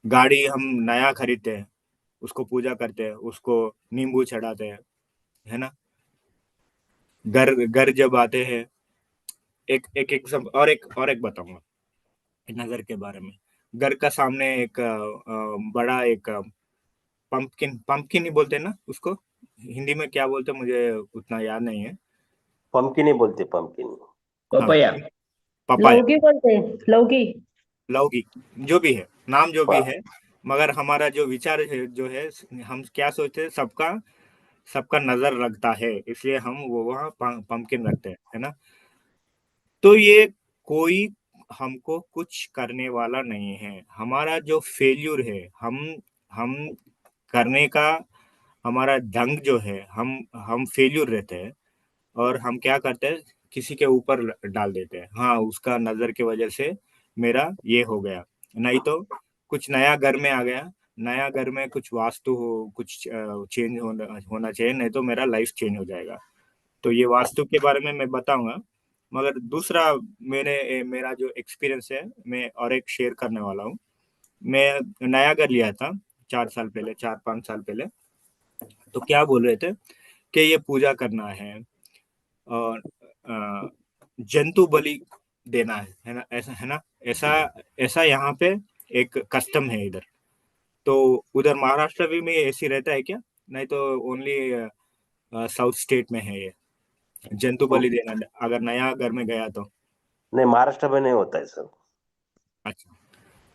गाड़ी हम नया खरीदते हैं, उसको पूजा करते हैं, उसको नींबू चढ़ाते हैं, है ना। घर घर जब आते हैं, एक सब और एक बताऊंगा नजर के बारे में। घर का सामने एक बड़ा एक पंपकिन ही बोलते हैं ना उसको, हिंदी में क्या बोलते हैं मुझे उतना याद नहीं है। पंपकिन ही बोलते, पंपकिन। हाँ, पपाया। पपाया, लौकी बोलते हैं, लौकी। लौकी, जो भी है नाम जो भी है, मगर हमारा जो विचार है जो है, हम क्या सोचते हैं, सबका सबका नजर लगता है, इसलिए हम वो वहाँ पंपकिन रखते हैं, है ना। तो ये कोई हमको कुछ करने वाला नहीं है। हमारा जो फेल्यूर है, हम करने का हमारा ढंग जो है, हम फेल्यूर रहते हैं, और हम क्या करते हैं, किसी के ऊपर डाल देते हैं। हाँ, उसका नजर की वजह से मेरा ये हो गया, नहीं तो कुछ नया घर में आ गया, नया घर में कुछ वास्तु हो, कुछ चेंज होना चाहिए, नहीं तो मेरा लाइफ चेंज हो जाएगा। तो ये वास्तु के बारे में मैं बताऊंगा, मगर दूसरा मेरा जो एक्सपीरियंस है, मैं और एक शेयर करने वाला हूँ। मैं नया घर लिया था 4 साल पहले, 4-5 साल पहले। तो क्या बोल रहे थे कि ये पूजा करना है और जंतु बलि देना है ना, ऐसा है ना। ऐसा ऐसा यहाँ पे एक कस्टम है इधर। तो उधर महाराष्ट्र भी में ऐसी रहता है क्या? नहीं तो ओनली साउथ स्टेट में है ये जंतु बलि देना, अगर नया घर में गया तो? नहीं, महाराष्ट्र में नहीं होता है सर। अच्छा,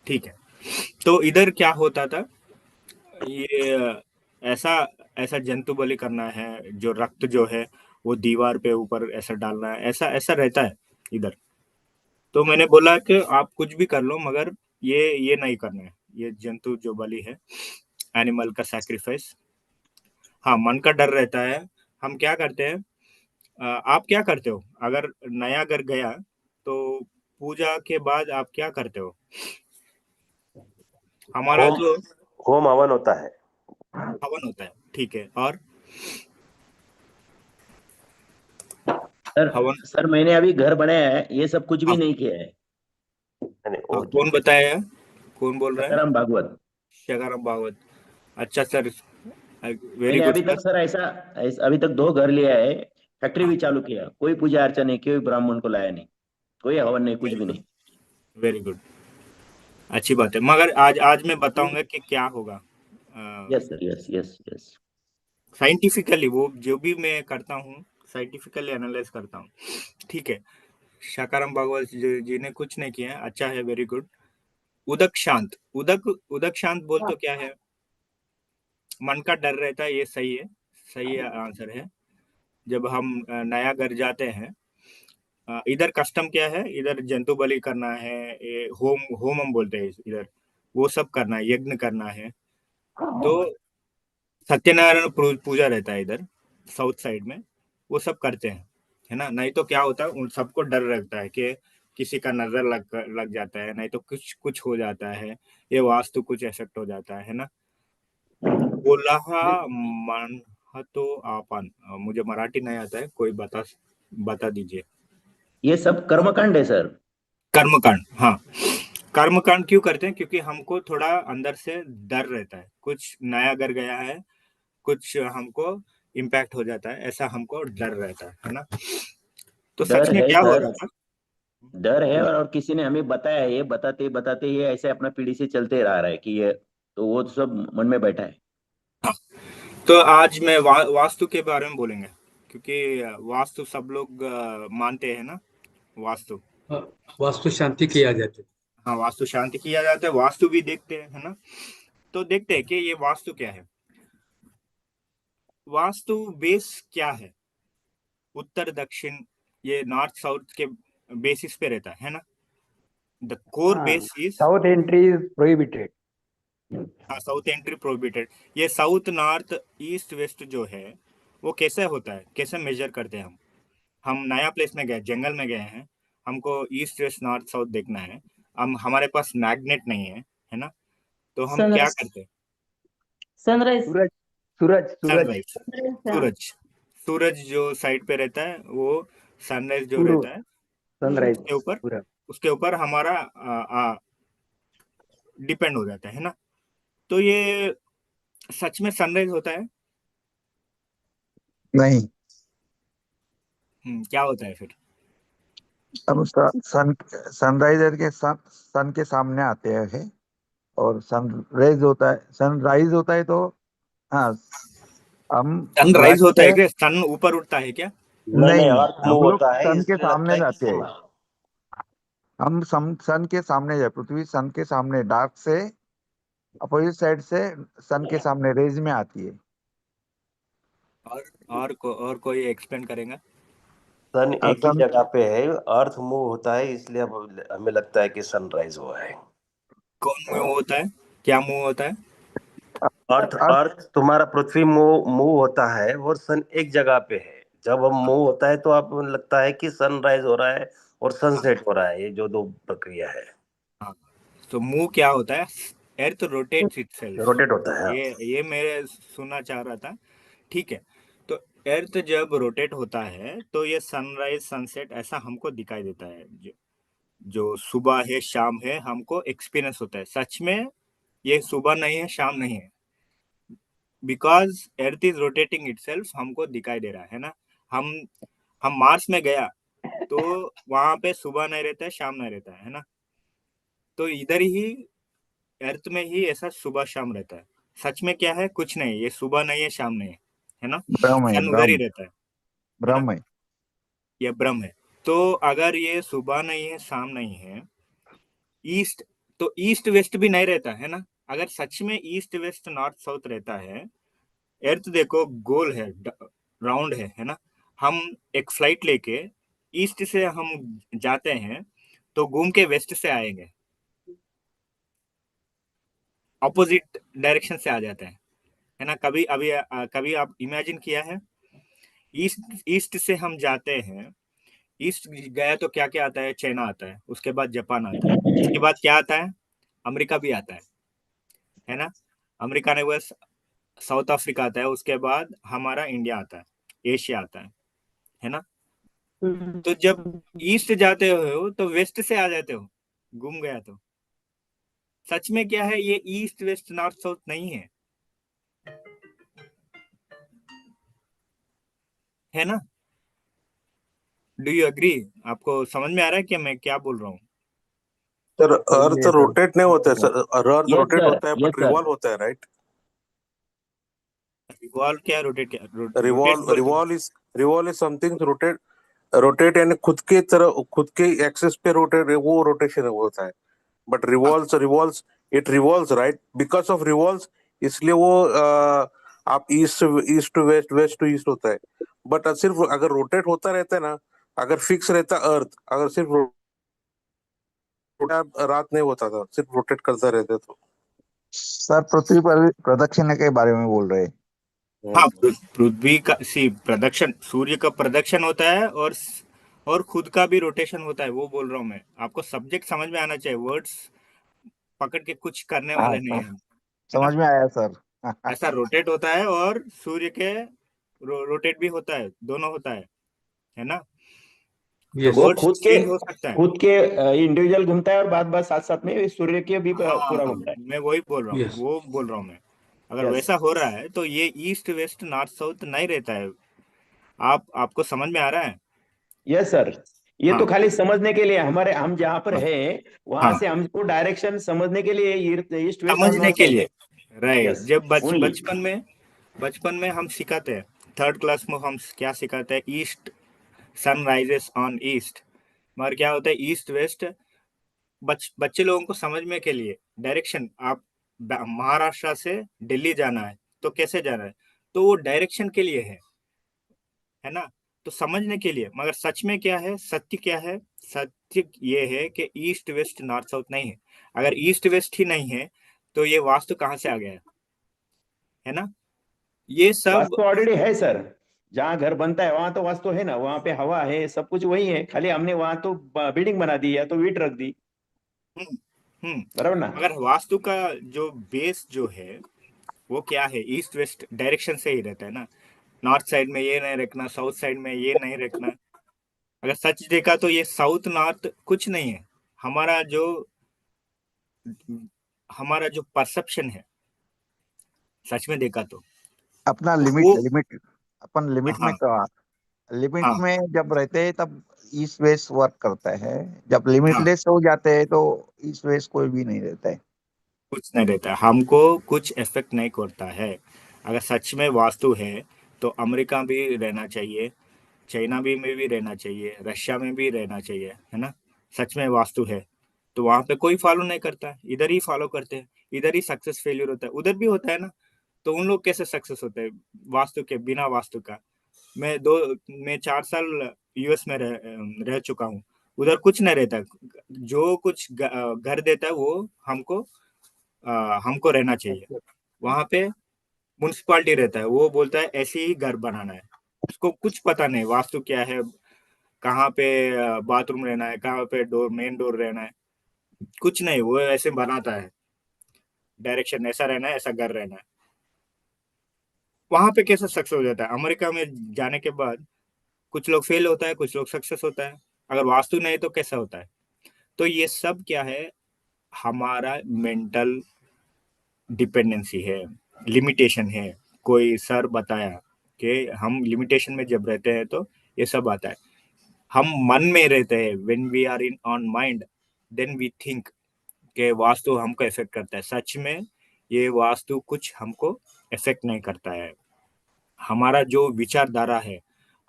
ठीक है। तो इधर क्या होता था, ये ऐसा ऐसा जंतु बलि करना है, जो रक्त जो है वो दीवार पे ऊपर ऐसा डालना है, ऐसा ऐसा रहता है इधर। तो मैंने बोला कि आप कुछ भी कर लो, मगर ये नहीं करना है, ये जंतु जो बलि है, एनिमल का सैक्रिफाइस। हाँ, मन का डर रहता है। हम क्या करते हैं, आप क्या करते हो अगर नया घर गया, तो पूजा के बाद आप क्या करते हो? हमारा होम जो होम हवन होता है। हवन होता है, ठीक है, और सर हवन। सर मैंने अभी घर बनाया है, ये सब कुछ भी हाँ, नहीं किया है। नहीं, हाँ, ओके। कौन बताया है? कौन बोल रहा है? सकाराम भागवत। शगाराम भागवत। अच्छा सर, वेरी मैंने गुड अभी सर। तक सर अभी तक 2 घर लिया है, फैक्ट्री भी चालू किया, कोई पूजा अर्चना नहीं, कोई ब्राह्मण को लाया नहीं, कोई हवन नहीं, कुछ वेरी भी गुड, नहीं। वेरी गुड, अच्छी बात है। मगर आज आज मैं बताऊंगा कि क्या होगा yes sir, yes yes yes. Scientifically. वो जो भी मैं करता हूँ, साइंटिफिकली एनालाइज करता हूँ, ठीक है। शाकाराम भागवत जी ने कुछ नहीं किया है, अच्छा है, वेरी गुड। उदक शांत, उदक उदक शांत बोल तो क्या है? मन का डर रहता है, ये सही है, सही आंसर है। जब हम नया घर जाते हैं, इधर कस्टम क्या है, इधर जंतु बलि करना है, ये होम होम हम बोलते हैं इधर, वो सब करना है, यज्ञ करना है। तो सत्यनारायण पूजा रहता है इधर साउथ साइड में, वो सब करते हैं, है ना। नहीं तो क्या होता है, उन सबको डर लगता है कि किसी का नजर लग जाता है, नहीं तो कुछ कुछ हो जाता है, ये वास्तु कुछ इफेक्ट हो जाता है ना। बोला मन तो आपन, मुझे मराठी नहीं आता है, कोई बता दीजिए। ये सब कर्मकांड है सर। कर्मकांड, हाँ। कर्मकांड क्यों करते हैं? क्योंकि हमको थोड़ा अंदर से डर रहता है, कुछ नया घर गया है, कुछ हमको इम्पैक्ट हो जाता है, ऐसा हमको डर रहता है ना। तो सच डर में है क्या हो सर, रहा था? डर है, और किसी ने हमें बताया है, ये बताते बताते ये ऐसे अपना पीढ़ी से चलते रह रहा है कि ये, तो वो तो सब मन में बैठा है। तो आज मैं वास्तु के बारे में बोलेंगे, क्योंकि वास्तु सब लोग मानते हैं ना, वास्तु। हाँ, वास्तु शांति किया जाते। हाँ, वास्तु शांति किया जाता है, वास्तु भी देखते हैं, है ना। तो देखते हैं कि ये वास्तु क्या है। वास्तु बेस क्या है? उत्तर दक्षिण, ये नॉर्थ साउथ के बेसिस पे रहता है ना। the core base is South entry is prohibited. South entry prohibited. ये साउथ नॉर्थ ईस्ट वेस्ट जो है वो कैसे होता है, कैसे मेजर करते हैं हम नया प्लेस में गए, जंगल में गए हैं, हमको ईस्ट वेस्ट नॉर्थ साउथ देखना है, हम हमारे पास मैग्नेट नहीं है ना, तो हम क्या सनराइज करते हैं? सनराइज सूरज सूरज सूरज सनराइज, सूरज, सूरज जो साइड पे रहता है वो सनराइज जो पूर्व रहता है सनराइज पूरा। उसके ऊपर हमारा डिपेंड हो जाता है ना। तो ये सच में सनराइज होता है? नहीं, क्या होता है फिर? हम सनराइजर के सन के सामने आते हैं और सनराइज होता है, सनराइज होता है तो हाँ हम सनराइज सूरज होता है से क्या? सन ऊपर उठता है क्या? नहीं, नहीं, अर्थ मूव हम लोग होता है सन के इसलिए लगता सामने है कि जाते हैं। हम सन के सामने जाए, पृथ्वी सन के सामने डार्क से अपोजिट साइड से सन के सामने रेज में आती है। और कोई एक्सप्लेन करेगा? सन एक ही सन जगह पे है, अर्थ मूव होता है इसलिए हमें लगता है कि सनराइज हुआ है। कौन मूव होता है? क्या मूव होता है? अर्थ अर्थ अर्थ तुम्हारा पृथ्वी मूव मूव होता है और सन एक जगह पे है। जब हम मूव होता है तो आपको लगता है कि सनराइज हो रहा है और सनसेट हो रहा है, ये जो दो प्रक्रिया है। हाँ, तो मूव क्या होता है? Earth rotates itself. रोटेट होता है। ये मेरे सुनना चाह रहा था। ठीक है, तो एर्थ जब रोटेट होता है तो ये सनराइज सनसेट ऐसा हमको दिखाई देता है, जो सुबह है शाम है हमको एक्सपीरियंस होता है। सच में ये सुबह नहीं है, शाम नहीं है, because earth is rotating itself हमको दिखाई दे रहा है ना। हम मार्स में गया तो वहां पे सुबह नहीं रहता है, शाम नहीं रहता है ना। तो इधर ही अर्थ में ही ऐसा सुबह शाम रहता है। सच में क्या है? कुछ नहीं, ये सुबह नहीं है, शाम नहीं है ना। ब्रह्म है, सन उधर ही ब्रह्म रहता है ना। ब्रह्म है। ये ब्रह्म है। तो अगर ये सुबह नहीं है, शाम नहीं है, ईस्ट, तो ईस्ट वेस्ट भी नहीं रहता है ना। अगर सच में ईस्ट वेस्ट नॉर्थ साउथ रहता है, अर्थ देखो गोल है, राउंड है ना। हम एक फ्लाइट लेके ईस्ट से हम जाते हैं तो घूम के वेस्ट से आएंगे, ऑपोजिट डायरेक्शन से आ जाते हैं, है ना। कभी आप इमेजिन किया है? ईस्ट ईस्ट से हम जाते हैं, ईस्ट गया तो क्या क्या आता है? चाइना आता है, उसके बाद जापान आता है, उसके बाद क्या आता है? अमेरिका भी आता है ना। अमेरिका ने बस साउथ अफ्रीका आता है, उसके बाद हमारा इंडिया आता है, एशिया आता है ना। तो जब ईस्ट जाते हो तो वेस्ट से आ जाते हो, घूम गया तो। सच में क्या है? ये ईस्ट वेस्ट नॉर्थ साउथ नहीं है ना। Do you agree? आपको समझ में आ रहा है कि मैं क्या बोल रहा हूँ? सर सही अर्थ है सर। रोटेट नहीं होता है सर, अर्थ यस रोटेट सर, होता है यस बट सर। रिवॉल्व होता है, राइट? रिवॉल्व क्या, रोटेट क्या? Rotate revolve revolve is something rotate, rotate यानी खुद के तरह, खुद के एक्सेस पे रोटेट, वो रोटेशन होता है। But revolves revolves it revolves, right? Because of revolves, इसलिए वो आप east east to west, west to east होता है। बट सिर्फ अगर रोटेट होता रहता है ना, अगर फिक्स रहता अर्थ, अगर सिर्फ रात नहीं होता था, सिर्फ रोटेट करता रहता तो। सर पृथ्वी पर प्रदक्षिण के बारे में बोल रहे हैं। हाँ, पृथ्वी का प्रदक्षिण, सूर्य का प्रदक्षिण होता है और खुद का भी रोटेशन होता है, वो बोल रहा हूँ मैं। आपको सब्जेक्ट समझ में आना चाहिए, वर्ड्स पकड़ के कुछ करने हाँ वाले नहीं सर, है हम, है ना। समझ में आया सर। ऐसा रोटेट होता है और सूर्य के रोटेट भी होता है, दोनों होता है ना। तो यस वो वर्ड्स चेंज हो सकता है। खुद के इंडिविजुअल घूमता है और बाद बाद साथ साथ में सूर्य के भी पूरा हाँ, घूमता है। मैं वही बोल रहा हूँ, यस वो बोल रहा हूँ मैं। अगर यस। वैसा हो रहा है तो ये ईस्ट वेस्ट नॉर्थ साउथ नहीं रहता है। आपको समझ में आ रहा है? यस सर, ये हाँ तो खाली समझने के लिए, हमारे हम जहाँ पर हाँ है वहां हाँ, से हमको डायरेक्शन समझने के लिए ईस्ट वेस्ट और समझने नॉर्थ के साउथ लिए, है। राइट। यस जब ओनली। बचपन में हम सिखाते हैं, थर्ड क्लास में हम क्या सिखाते हैं? East, sun rises on east. मगर क्या होता है ईस्ट वेस्ट? बच्चे लोगों को समझने के लिए डायरेक्शन, आप महाराष्ट्र से दिल्ली जाना है तो कैसे जाना है, तो वो डायरेक्शन के लिए है ना। तो समझने के लिए। मगर सच में क्या है, सत्य क्या है? सत्य ये है कि ईस्ट वेस्ट नॉर्थ साउथ नहीं है। अगर ईस्ट वेस्ट ही नहीं है तो ये वास्तु कहाँ से आ गया है ना? ये सब वास्तु ऑलरेडी है सर, जहाँ घर बनता है वहां तो वास्तु है ना, वहां पे हवा है, सब कुछ वही है, खाली हमने वहां तो बिल्डिंग बना दी या तो ईंट रख दी, हम्म हम्म बराबर ना। मगर वास्तु का जो बेस जो है वो क्या है? ईस्ट वेस्ट डायरेक्शन से ही रहता है ना। नॉर्थ साइड में ये नहीं रखना, साउथ साइड में ये नहीं रखना। अगर सच देखा तो ये साउथ नॉर्थ कुछ नहीं है। हमारा जो परसेप्शन है, सच में देखा तो अपना वो। लिमिट अपन लिमिट में हाँ लिमिट हाँ, में जब रहते हैं तब ईस्ट वेस्ट वर्क करता है। जब हाँ, लिमिटलेस हो जाते हैं तो ईस्ट वेस्ट कोई भी नहीं रहता है। कुछ नहीं रहता है, हमको कुछ इफेक्ट नहीं करता है। अगर सच में वास्तु है तो अमेरिका भी रहना चाहिए, चाइना भी में भी रहना चाहिए, रशिया में भी रहना चाहिए, है ना? सच में वास्तु है तो वहां पे कोई फॉलो नहीं करता है, इधर ही फॉलो करते हैं। इधर ही सक्सेस फेल्यूर होता है, उधर भी होता है ना। तो उन लोग कैसे सक्सेस होते हैं वास्तु के बिना? वास्तु का मैं 4 साल यूएस में रह चुका हूँ। उधर कुछ नहीं रहता। जो कुछ घर देता है वो हमको रहना चाहिए। वहां पे म्युनिसिपालिटी रहता है, वो बोलता है ऐसे ही घर बनाना है। उसको कुछ पता नहीं वास्तु क्या है, कहाँ पे बाथरूम रहना है, कहाँ पे मेन डोर रहना है, कुछ नहीं। वो ऐसे बनाता है, डायरेक्शन ऐसा रहना है, ऐसा घर रहना है। वहां पे कैसे सक्सेस हो जाता है? अमेरिका में जाने के बाद कुछ लोग फेल होता है, कुछ लोग सक्सेस होता है। अगर वास्तु नहीं तो कैसा होता है? तो ये सब क्या है? हमारा मेंटल डिपेंडेंसी है, लिमिटेशन है। कोई सर बताया कि हम लिमिटेशन में जब रहते हैं तो ये सब आता है। हम मन में रहते हैं, when we are in on mind then we think के वास्तु हमको इफेक्ट करता है। सच में ये वास्तु कुछ हमको इफेक्ट नहीं करता है। हमारा जो विचारधारा है,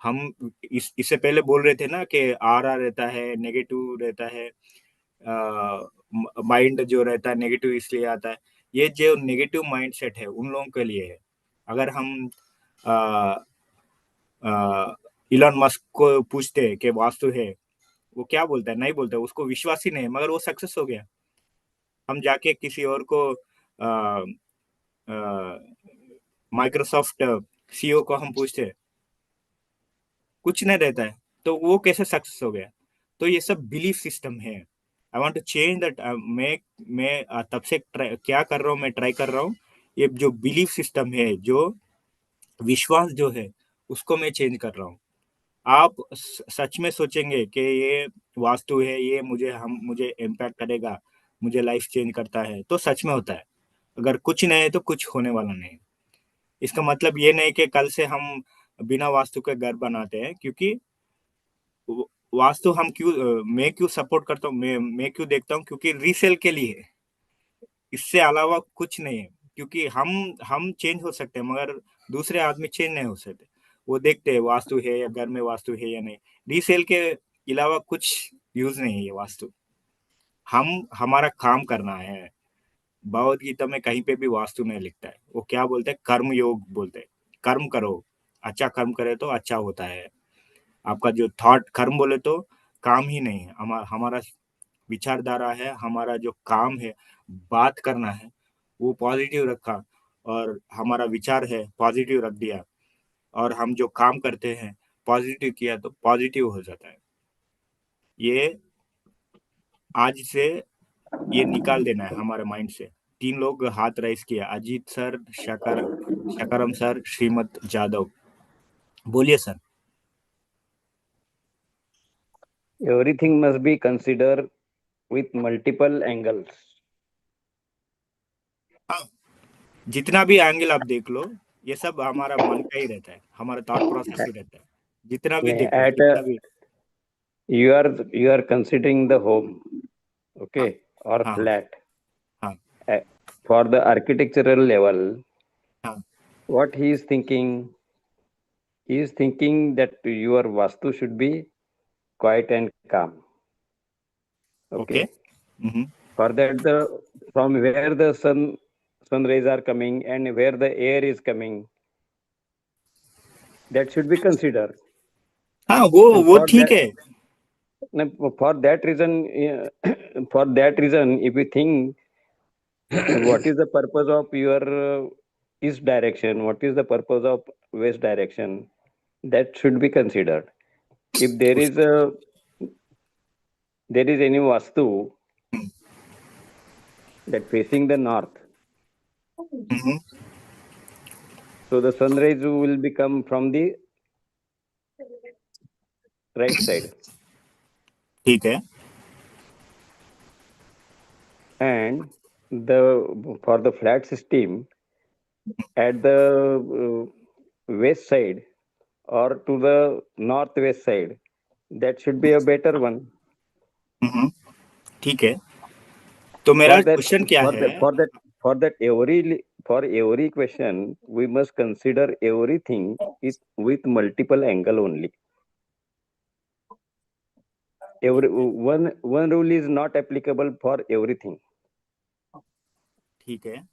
हम इससे पहले बोल रहे थे ना कि आरा रहता है, नेगेटिव रहता है, माइंड जो रहता है नेगेटिव इसलिए आता है। ये जो नेगेटिव माइंडसेट है उन लोगों के लिए है। अगर हम इलॉन मस्क को पूछते हैं कि वास्तु है, वो क्या बोलता है? नहीं बोलता है, उसको विश्वास ही नहीं है, मगर वो सक्सेस हो गया। हम जाके किसी और को माइक्रोसॉफ्ट सीईओ को हम पूछते हैं, कुछ नहीं रहता है, तो वो कैसे सक्सेस हो गया? तो ये सब बिलीफ सिस्टम है। I want to change that. मैं तब से क्या कर रहा हूँ, मैं ट्राई कर रहा हूँ। ये जो बिलीफ सिस्टम है, जो विश्वास जो है, उसको मैं चेंज कर रहा हूँ। आप सच में सोचेंगे कि ये वास्तु है, ये मुझे इम्पैक्ट करेगा, मुझे लाइफ चेंज करता है, तो सच में होता है। अगर कुछ नहीं है तो कुछ होने वाला नहीं। इसका मतलब ये नहीं कि कल से हम बिना वास्तु के घर बनाते हैं, क्योंकि वास्तु मैं क्यों सपोर्ट करता हूँ, मैं क्यों देखता हूँ, क्योंकि रीसेल के लिए है। इससे अलावा कुछ नहीं है। क्योंकि हम चेंज हो सकते हैं मगर दूसरे आदमी चेंज नहीं हो सकते। वो देखते हैं वास्तु है या घर में वास्तु है या नहीं। रीसेल के अलावा कुछ यूज नहीं है ये वास्तु। हमारा काम करना है। भगवत गीता में कहीं पे भी वास्तु नहीं लिखता है। वो क्या बोलते हैं? कर्म योग बोलते हैं। कर्म करो, अच्छा कर्म करे तो अच्छा होता है। आपका जो थॉट कर्म बोले तो काम ही नहीं है। हमारा विचारधारा है, हमारा जो काम है, बात करना है, वो पॉजिटिव रखा, और हमारा विचार है पॉजिटिव रख दिया, और हम जो काम करते हैं पॉजिटिव किया तो पॉजिटिव हो जाता है। ये आज से ये निकाल देना है हमारे माइंड से। 3 लोग हाथ राइज किया, अजीत सर, शकरम सर, श्रीमत जादव। बोलिए sir. Everything must be considered with multiple angles. हाँ, जितना भी एंगल आप देख लो, ये सब हमारा मन का ही रहता है, हमारा थॉट प्रोसेस ही रहता है। जितना भी देख लो, जितना भी। You are considering the home, okay, or हाँ flat. हाँ For the architectural level, हाँ what he is thinking that your vastu should be quiet and calm. Okay. Okay. For that, from where the sun rays are coming and where the air is coming, that should be considered. हाँ वो For ठीक that, है. for that reason, for that reason, if you think what is the purpose of your east direction, what is the purpose of west direction, that should be considered. If there is any vastu that facing the north, hmm, so the sunrise will become from the right side, ठीक है. and for the flat system at the west side or to the northwest side, that should be a better one. ठीक है. तो मेरा question क्या है? For every question we must consider everything with multiple angle only. One rule is not applicable for everything. ठीक है.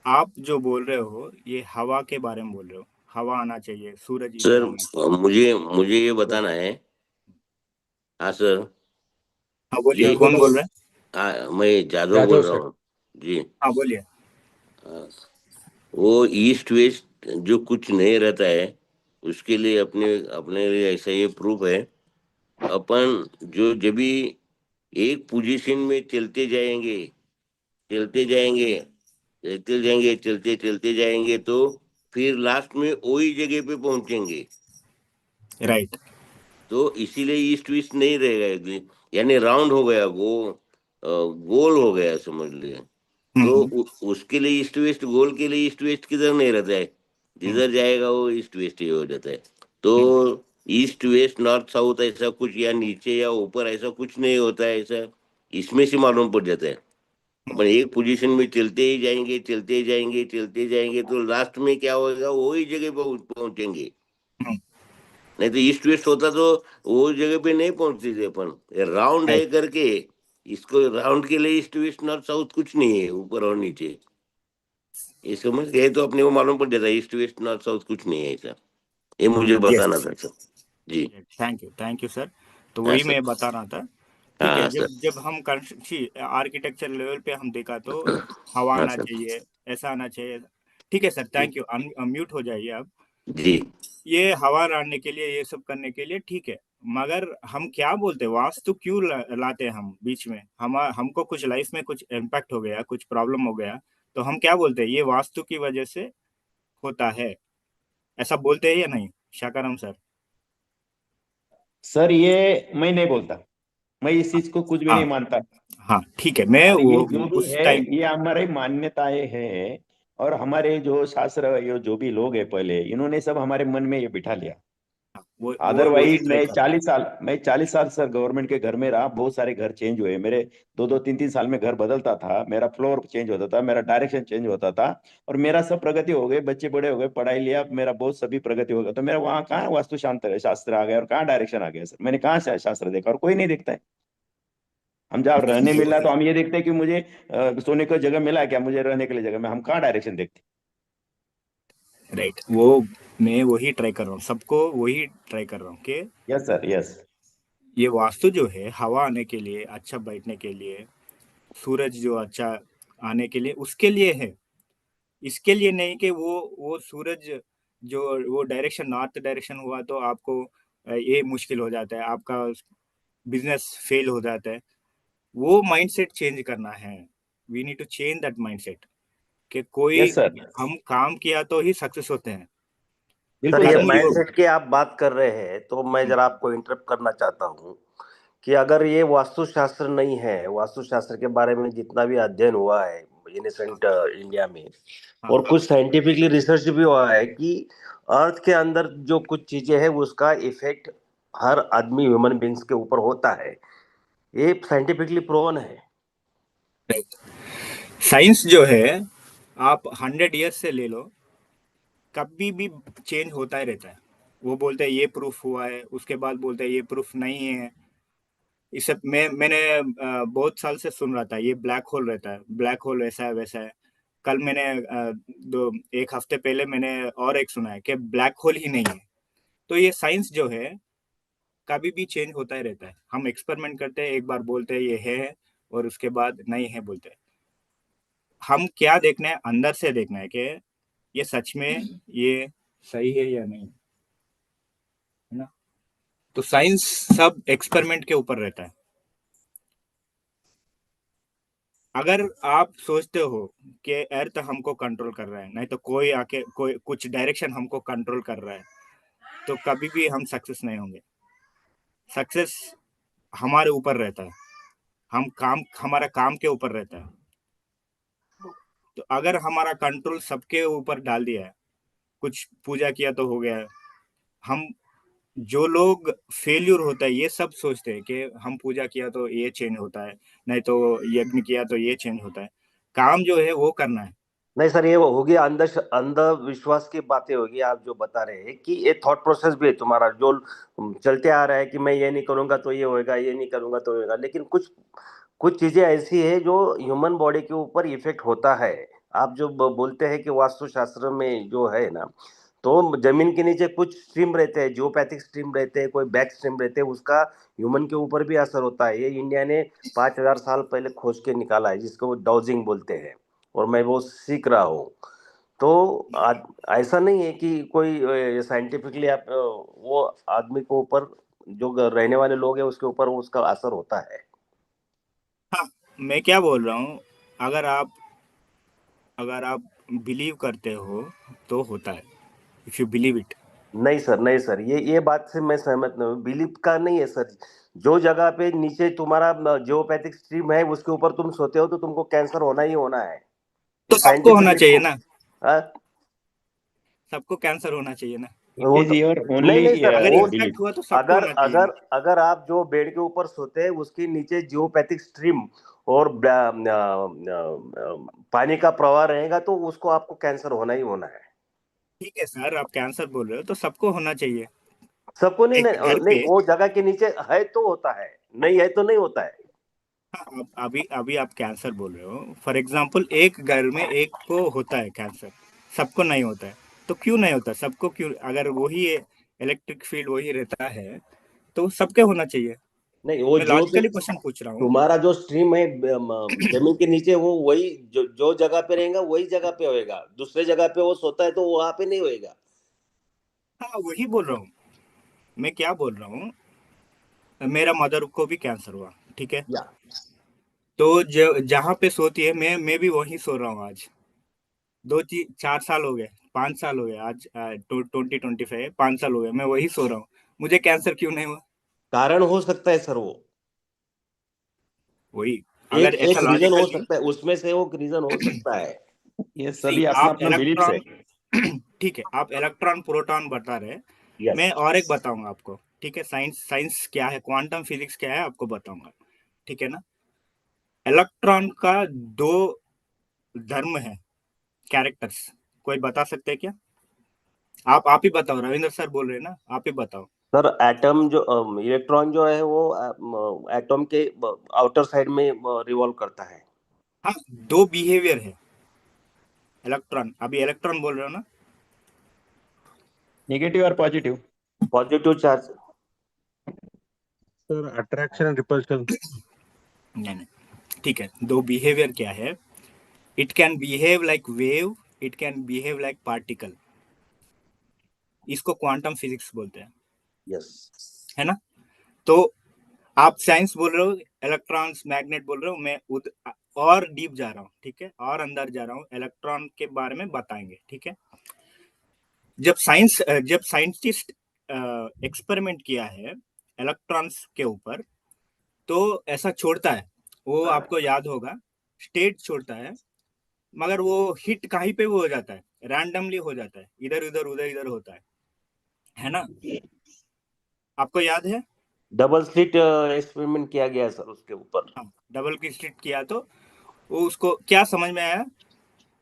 आप जो बोल रहे हो ये हवा के बारे में बोल रहे हो. हवा आना चाहिए, सूरज इधर सर आना चाहिए. मुझे ये बताना है. हाँ सर. हाँ बोलिए, ये कौन बोल रहा है? मैं जादव बोल रहा हूँ जी. हाँ बोलिए. वो ईस्ट वेस्ट जो कुछ नहीं रहता है उसके लिए अपने अपने लिए ऐसा ये प्रूफ है. अपन जो जब भी एक पोजीशन में चलते जाएंगे चलते जाएंगे चलते जाएंगे चलते चलते जाएंगे तो फिर लास्ट में वही जगह पे पहुंचेंगे. राइट. तो इसीलिए ईस्ट वेस्ट नहीं रहेगा, यानी राउंड हो गया, गोल हो गया समझ लिए. तो उसके लिए ईस्ट वेस्ट, गोल के लिए ईस्ट वेस्ट किधर नहीं रहता है, जिधर जाएगा वो ईस्ट वेस्ट ही हो जाता है. तो ईस्ट वेस्ट नॉर्थ साउथ ऐसा कुछ या नीचे या ऊपर ऐसा कुछ नहीं होता है. ऐसा इसमें से मालूम पड़ जाता है. अपन एक पोजीशन में चलते ही जाएंगे चलते जाएंगे चलते जाएंगे तो लास्ट में क्या होगा, वही जगह पे पहुंचेंगे. नहीं तो ईस्ट वेस्ट होता तो वो जगह पे नहीं पहुंचते थे अपन. राउंड है करके इसको, राउंड के लिए ईस्ट वेस्ट नॉर्थ साउथ कुछ नहीं है, ऊपर और नीचे. ये समझ गए तो अपने को मालूम पड़ जाता है ईस्ट वेस्ट नॉर्थ साउथ कुछ नहीं है ऐसा. ये मुझे बताना था sir ji. Thank you sir. तो हाँ वही सर. मैं बता रहा था. ठीक है. हाँ जब सर. जब हम आर्किटेक्चर लेवल पे हम देखा तो हवा हाँ आना सर. चाहिए, ऐसा आना चाहिए. ठीक है सर, थैंक यू. म्यूट हो जाइए आप. जी. ये हवा लाने के लिए, ये सब करने के लिए ठीक है, मगर हम क्या बोलते हैं, वास्तु क्यों लाते हैं हम बीच में? हमको कुछ लाइफ में कुछ इम्पैक्ट हो गया, कुछ प्रॉब्लम हो गया, तो हम क्या बोलते हैं, ये वास्तु की वजह से होता है, ऐसा बोलते हैं या नहीं शाकाराम सर? सर ये मैं नहीं बोलता, मैं इस चीज को कुछ भी नहीं मानता. हाँ ठीक है. मैं और ये जो भी उस है टाइम ये हमारी मान्यताएं हैं, और हमारे जो शास्त्र, ये जो भी लोग हैं पहले, इन्होंने सब हमारे मन में ये बिठा लिया. वही अदरवाइज ट्राई कर रहा हूं. मैं 40 साल सर गवर्नमेंट के घर में रहा. बहुत सारे घर चेंज हुए मेरे. 2-2, 3-3 साल में घर बदलता था. मेरा फ्लोर चेंज होता था, मेरा डायरेक्शन चेंज होता था, और मेरा सब प्रगति हो गई. बच्चे बड़े हो गए, पढ़ाई लिया, मेरा बहुत सभी प्रगति हो गया. तो मेरा वहाँ कहाँ वास्तु शास्त्र आ गया और कहाँ डायरेक्शन आ गया सर? मैंने कहाँ शास्त्र देखा? और कोई नहीं देखता है. हम जहाँ रहने मिल रहा है तो हम ये देखते हैं कि मुझे सोने को जगह मिला है क्या, मुझे रहने के लिए जगह में, हम कहाँ डायरेक्शन देखते. राइट. वो मैं वही ट्राई कर रहा हूँ, सबको वही ट्राई कर रहा हूँ कि यस सर, यस. ये वास्तु जो है हवा आने के लिए, अच्छा बैठने के लिए, सूरज जो अच्छा आने के लिए, उसके लिए है. इसके लिए नहीं कि वो सूरज जो वो डायरेक्शन नॉर्थ डायरेक्शन हुआ तो आपको ये मुश्किल हो जाता है, आपका बिजनेस फेल हो जाता है. वो माइंडसेट चेंज करना है. We need to change that mindset कि कोई यस सर. हम काम किया तो ही सक्सेस होते हैं. सर ये कर्म योग. माइंडसेट की आप बात कर रहे हैं तो मैं जरा आपको इंटरप्ट करना चाहता हूँ कि अगर ये वास्तुशास्त्र नहीं है, वास्तुशास्त्र के बारे में जितना भी अध्ययन हुआ है एनिसेंट इंडिया में, और कुछ साइंटिफिकली रिसर्च भी हुआ है कि अर्थ के अंदर जो कुछ चीजें हैं उसका इफेक्ट हर आदमी, ह्यूमन बींग्स के ऊपर होता है. ये साइंटिफिकली प्रूवन है. साइंस जो है आप 100 ईयर्स से ले लो, कभी भी चेंज होता ही रहता है. वो बोलते हैं ये प्रूफ हुआ है, उसके बाद बोलते हैं ये प्रूफ नहीं है. इसे मैंने बहुत साल से सुन रहा था, ये ब्लैक होल रहता है, ब्लैक होल ऐसा है वैसा है. कल मैंने एक हफ्ते पहले मैंने और एक सुना है कि ब्लैक होल ही नहीं है। तो ये साइंस जो है कभी भी चेंज होता ही रहता है। हम एक्सपेरिमेंट करते हैं, एक बार बोलते हैं ये है और उसके बाद नहीं है बोलते हैं। हम क्या देखना है, अंदर से देखना है कि ये सच में ये सही है या नहीं, है ना। तो साइंस सब एक्सपेरिमेंट के ऊपर रहता है। अगर आप सोचते हो कि अर्थ हमको कंट्रोल कर रहा है, नहीं तो कोई आके कोई कुछ डायरेक्शन हमको कंट्रोल कर रहा है, तो कभी भी हम सक्सेस नहीं होंगे। सक्सेस हमारे ऊपर रहता है, हमारा काम के ऊपर रहता है। तो अगर हमारा कंट्रोल सबके ऊपर डाल दिया है, कुछ पूजा किया तो हो गया, हम जो लोग फेल्यूर होता है ये सब सोचते हैं कि हम पूजा किया तो ये चेंज होता है, नहीं तो यज्ञ किया तो ये चेंज होता है। काम जो है वो करना है। नहीं सर, ये होगी अंधविश्वास की बातें होगी। आप जो बता रहे हैं कि ये थॉट प्रोसेस भी है तुम्हारा जो चलते आ रहा है कि मैं ये नहीं करूंगा तो ये होएगा, ये नहीं करूंगा तो होएगा, लेकिन कुछ कुछ चीजें ऐसी है जो ह्यूमन बॉडी के ऊपर इफेक्ट होता है। आप जो बोलते हैं कि वास्तुशास्त्र में जो है ना, तो जमीन के नीचे कुछ स्ट्रीम रहते हैं, जियोपैथिक स्ट्रीम रहते हैं, कोई बैक स्ट्रीम रहते हैं, उसका ह्यूमन के ऊपर भी असर होता है। ये इंडिया ने 5,000 साल पहले खोज के निकाला है, जिसको वो डाउजिंग बोलते हैं, और मैं वो सीख रहा हूँ। तो ऐसा नहीं है कि कोई साइंटिफिकली आप वो आदमी को ऊपर जो रहने वाले लोग हैं उसके ऊपर उसका असर होता है। हाँ, मैं क्या बोल रहा हूँ, अगर आप बिलीव करते हो तो होता है, इफ यू बिलीव इट। नहीं सर, नहीं सर, ये बात से मैं सहमत नहीं हूँ। बिलीव का नहीं है सर। जो जगह पे नीचे तुम्हारा जियोपैथिक स्ट्रीम है उसके ऊपर तुम सोते हो तो तुमको कैंसर होना ही होना है। तो सबको होना चाहिए ना, हाँ? सबको कैंसर होना चाहिए ना। वो तो नहीं नहीं सर, अगर वो इम्पैक्ट हुआ तो सबको अगर होना चाहिए अगर ना। अगर आप जो बेड के ऊपर सोते हैं उसके नीचे जियोपैथिक स्ट्रीम और पानी का प्रवाह रहेगा तो उसको आपको कैंसर होना ही होना है। ठीक है सर, आप कैंसर बोल रहे हो तो सबको होना चाहिए। सबको नहीं, एक घर नहीं पे वो जगह के नीचे है तो होता है, नहीं है तो नहीं होता है। अभी अभी आप कैंसर बोल रहे हो, फॉर एग्जांपल एक घर में एक को होता है कैंसर, सबको नहीं होता है, तो क्यों नहीं होता सबको? क्यों? अगर वही इलेक्ट्रिक फील्ड वही रहता है तो सबके होना चाहिए। नहीं, वो मैं जो लॉजिकली क्वेश्चन पूछ रहा हूँ। तुम्हारा जो स्ट्रीम है जमीन के नीचे, वो वही जो जगह पे रहेगा वही जगह पे होएगा। दूसरे जगह पे वो सोता है तो वहां पे नहीं होएगा। हाँ, वही बोल रहा हूँ। मैं क्या बोल रहा हूँ, मेरा मदर को भी कैंसर हुआ, ठीक है। या तो जहाँ पे सोती है, मैं भी वहीं सो रहा हूँ आज। 4 साल हो गए, 5 साल हो गए आज, 2025, 5 साल हो गए मैं वही सो रहा हूँ। मुझे कैंसर क्यों नहीं हुआ? कारण हो सकता है सर, वो वही, एक अगर ऐसा एक रीजन हो लॉजिकली, सकता है, उसमें से वो रीजन हो सकता है। ये सी सभी अपना आप अपना बिलीफ है। इलेक्ट्रॉन ठीक है, आप इलेक्ट्रॉन प्रोटॉन बता रहे हैं। यस। मैं और एक बताऊंगा आपको, ठीक है। साइंस क्या है, क्वांटम फिजिक्स क्या है, आपको बताऊंगा, ठीक है ना। इलेक्ट्रॉन का दो धर्म है, कैरेक्टर्स, कोई बता सकते हैं क्या? आप ही बताओ, रविंद्र सर बोल रहे हैं ना, आप ही बताओ। सर एटम जो इलेक्ट्रॉन जो है वो एटम के आउटर साइड में रिवॉल्व करता है। हाँ, दो बिहेवियर है इलेक्ट्रॉन, अभी इलेक्ट्रॉन बोल रहे हो ना। नेगेटिव और positive. Positive charge. Sir attraction and repulsion. नहीं, ठीक है, दो बिहेवियर क्या है, it can behave like wave, it can behave like particle, इसको क्वांटम फिजिक्स बोलते हैं, यस। है ना। तो आप साइंस बोल रहे हो, इलेक्ट्रॉन्स मैग्नेट बोल रहे हो, मैं और डीप जा रहा हूँ, ठीक है, और अंदर जा रहा हूँ, इलेक्ट्रॉन के बारे में बताएंगे, ठीक है। जब साइंटिस्ट एक्सपेरिमेंट किया है इलेक्ट्रॉन्स के ऊपर, तो ऐसा छोड़ता है, वो आपको याद होगा, स्टेट छोड़ता है, मगर वो हिट कहीं पे भी हो जाता है, रैंडमली हो जाता है, इधर उधर उधर इधर होता है ना। आपको याद है? डबल स्लिट एक्सपेरिमेंट किया गया है सर उसके ऊपर। हाँ, डबल की स्लिट किया तो वो उसको क्या समझ में आया,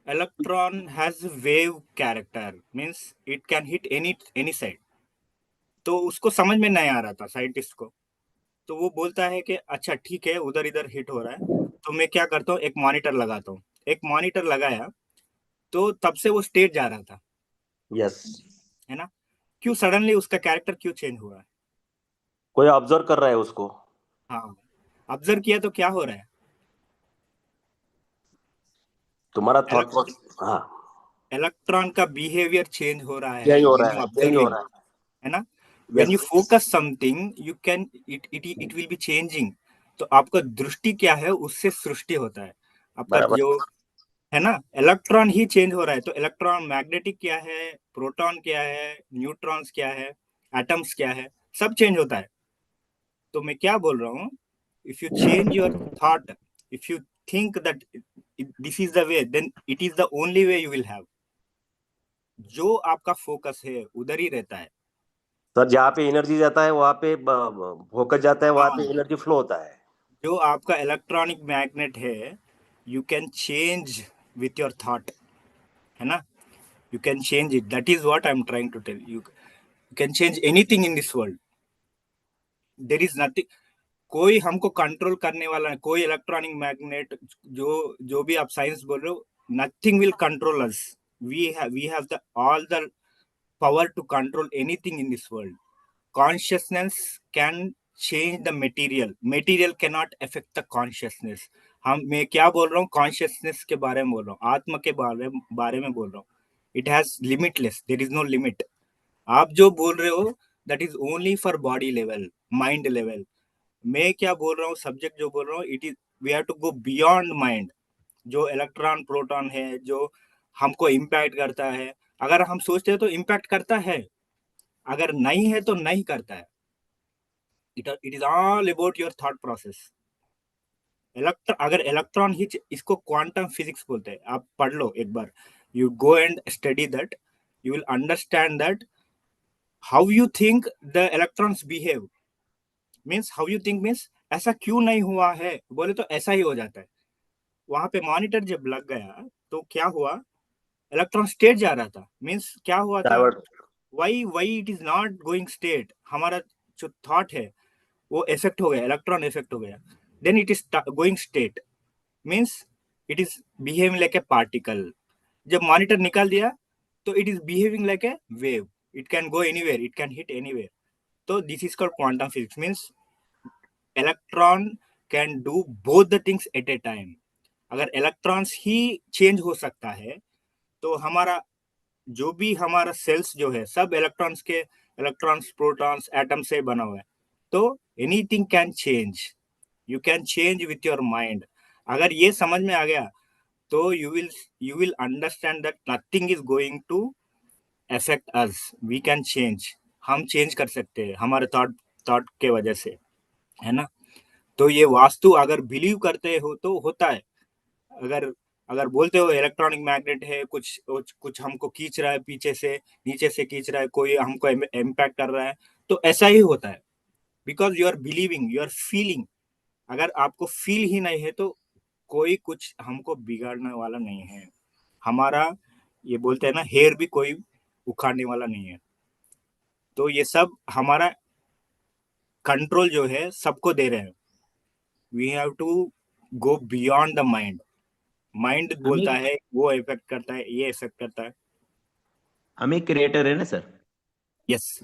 electron has wave character, means it can hit any side. तो उसको समझ में नहीं आ रहा था साइंटिस्ट को, तो वो बोलता है कि अच्छा ठीक है, उधर इधर हिट हो रहा है, तो मैं क्या करता हूँ, एक मॉनिटर लगाता हूँ। एक मॉनिटर लगाया, तो तब से वो स्टेट जा रहा था, यस, है ना? क्यों सडनली उसका कैरेक्टर क्यों चेंज हुआ है? कोई ऑब्जर्व कर रहा है उसको। हाँ, ऑब्जर्व किया तो क्या हो रहा है? तुम्हारा थॉट प्रोसेस, हाँ, इलेक्ट्रॉन का बिहेवियर चेंज हो रहा है चेंज हो when रहा you है, चेंज हो observing, रहा है। है ना? When you yes, focus something, you can it will be changing. तो आपका दृष्टि क्या है, उससे सृष्टि होता है आपका बराबर। जो, है ना? इलेक्ट्रॉन ही चेंज हो रहा है, तो इलेक्ट्रॉन मैग्नेटिक क्या है, प्रोटॉन क्या है, न्यूट्रॉन्स क्या है, एटम्स क्या है, सब चेंज होता है। तो मैं क्या बोल रहा हूँ, if you change your thought, if you think that this is the way, then it is the only way you will have. जो आपका फोकस है उधर ही रहता है। सर, जहाँ पे एनर्जी जाता है वहां पे फोकस जाता है, वहां पे हाँ, एनर्जी फ्लो होता है। जो आपका इलेक्ट्रॉनिक मैग्नेट है, you can change with your thought, है ना? You can change it, that is what I am trying to tell you. You can change anything in this world, there is nothing, कोई हमको control करने वाला नहीं, कोई electronic magnet, जो भी आप साइंस बोल रहे हो, nothing will control us. We have the all the power to control anything in this world. Consciousness can change the material. Material cannot affect the consciousness. मैं क्या बोल रहा हूँ, कॉन्शियसनेस के बारे में बोल रहा हूँ, आत्मा के बारे में बोल रहा हूँ। It has limitless, there is no limit. आप जो बोल रहे हो that is only for body level, mind level. मैं क्या बोल रहा हूँ, सब्जेक्ट जो बोल रहा हूँ, it is we have to go beyond mind. जो इलेक्ट्रॉन प्रोटॉन है, जो हमको इम्पैक्ट करता है, अगर हम सोचते हैं तो इम्पैक्ट करता है, अगर नहीं है तो नहीं करता है। It is all about your thought process. अगर इलेक्ट्रॉन ही, इसको क्वांटम फिजिक्स बोलते हैं, आप पढ़ लो एक बार, you go and study that, you will understand that how you think the electrons behave, means how you think means ऐसा क्यों नहीं हुआ है, बोले तो ऐसा ही हो जाता है। वहां पे मॉनिटर जब लग गया तो क्या हुआ, इलेक्ट्रॉन स्टेट जा रहा था, मीन्स क्या हुआ था, divert. Why it is not going state, हमारा जो थॉट है वो इफेक्ट हो गया, इलेक्ट्रॉन इफेक्ट हो गया, then it is going state, means it is behaving like a particle. जब मॉनिटर निकाल दिया तो it is behaving like a wave, it can go anywhere, it can hit anywhere. तो this is called quantum physics, means electron can do both the things at a time. अगर electrons ही change हो सकता है तो हमारा जो भी हमारा सेल्स जो है सब इलेक्ट्रॉन्स के, इलेक्ट्रॉन्स प्रोटॉन्स एटम से बना हुआ है। तो anything can change, you can change with your mind. अगर ये समझ में आ गया तो you will understand that nothing is going to affect us, we can change, हम चेंज कर सकते हैं हमारे थॉट के वजह से, है ना? तो ये वास्तु अगर बिलीव करते हो तो होता है। अगर अगर बोलते हो इलेक्ट्रॉनिक मैग्नेट है, कुछ हमको खींच रहा है, पीछे से नीचे से खींच रहा है, कोई हमको इम्पैक्ट कर रहा है, तो ऐसा ही होता है, because you are believing, you are feeling. अगर आपको फील ही नहीं है तो कोई कुछ हमको बिगाड़ने वाला नहीं है। हमारा ये बोलते हैं ना, हेयर भी कोई उखाड़ने वाला नहीं है। तो ये सब हमारा कंट्रोल जो है सबको दे रहे हैं। We have to go beyond the mind. Mind बोलता है वो इफेक्ट करता है, ये इफेक्ट करता है। हम एक क्रिएटर है ना sir. Yes,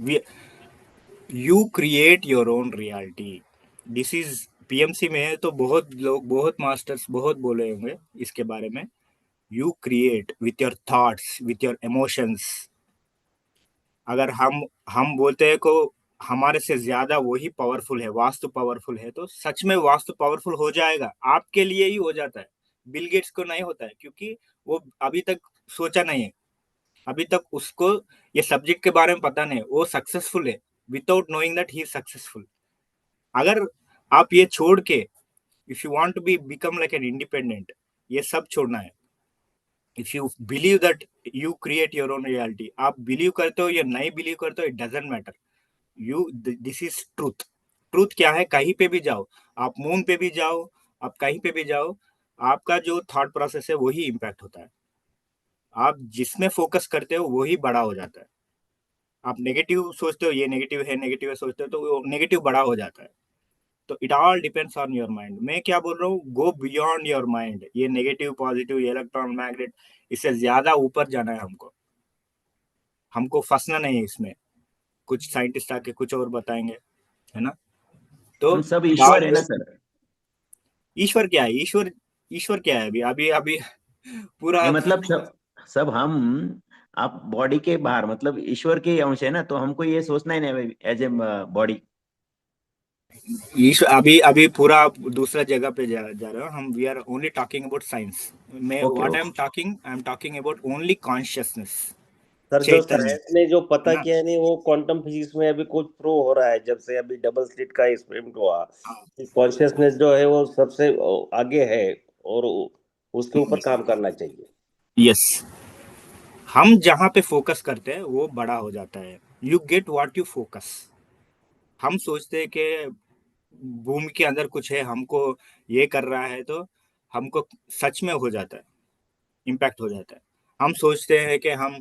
you create your own reality. This is PMC में है तो बहुत लोग, बहुत मास्टर्स बहुत बोले होंगे इसके बारे में। You create with your thoughts, with your emotions. अगर हम बोलते हैं को हमारे से ज्यादा वही पावरफुल है, वास्तु पावरफुल है, तो सच में वास्तु पावरफुल हो जाएगा, आपके लिए ही हो जाता है। बिल गेट्स को नहीं होता है क्योंकि वो अभी तक सोचा नहीं है, अभी तक उसको ये सब्जेक्ट के बारे में पता नहीं, वो सक्सेसफुल है without knowing that he is successful. अगर आप ये छोड़ के, if you want to be become like an independent, ये सब छोड़ना है। If you believe that you create your own reality, आप बिलीव करते हो या नहीं बिलीव करते हो, it doesn't matter. You, this is truth. Truth क्या है, कहीं पे भी जाओ, आप मून पे भी जाओ, आप कहीं पे भी जाओ, आपका जो थॉट प्रोसेस है वही इम्पैक्ट होता है। आप जिसमें फोकस करते हो वही बड़ा हो जाता है। आप नेगेटिव सोचते हो, ये नेगेटिव है सोचते हो, तो वो नेगेटिव बड़ा हो जाता है। तो it all depends on your mind. मैं क्या बोल रहा हूँ, गो बियॉन्ड योर माइंड। ये नेगेटिव पॉजिटिव इलेक्ट्रॉन मैग्नेट, इससे ज्यादा ऊपर जाना है हमको फंसना नहीं है इसमें। कुछ साइंटिस्ट आके कुछ और बताएंगे, है ना। तो हम सब ईश्वर है ना सर। ईश्वर क्या है? ईश्वर क्या है? अभी अभी अभी पूरा नहीं मतलब सब हम आप बॉडी के बाहर मतलब ईश्वर के अंश है ना, तो हमको ये सोचना ही नहीं एज ए बॉडी। ईश्वर अभी अभी पूरा आप दूसरा जगह पे जा रहे हो। हम we are only talking about science. मैं okay what okay. I am talking about only consciousness, sir जो चैतन्य, साइंस ने जो पता है ना। किया नहीं, वो क्वांटम फिजिक्स में अभी कुछ प्रूव हो रहा है, जब से अभी डबल स्लिट का एक्सपेरिमेंट हुआ। कॉन्शियसनेस जो है वो सबसे आगे है, और उसके ऊपर काम करना चाहिए। यस, हम जहां पे फोकस करते हैं वो बड़ा हो जाता है। You get what you focus. हम सोचते हैं कि भूमि के अंदर कुछ है, हमको ये कर रहा है, तो हमको सच में हो जाता है, इम्पैक्ट हो जाता है। हम सोचते हैं कि हम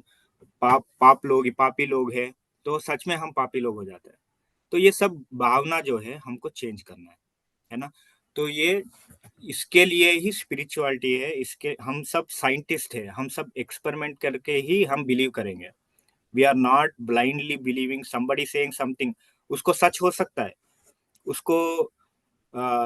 पापी लोग हैं, तो सच में हम पापी लोग हो जाते हैं। तो ये सब भावना जो है हमको चेंज करना है ना। तो ये इसके लिए ही स्पिरिचुअलिटी है। इसके हम सब साइंटिस्ट है, हम सब एक्सपेरिमेंट करके ही हम बिलीव करेंगे। We are not blindly believing somebody saying something. उसको सच हो सकता है, उसको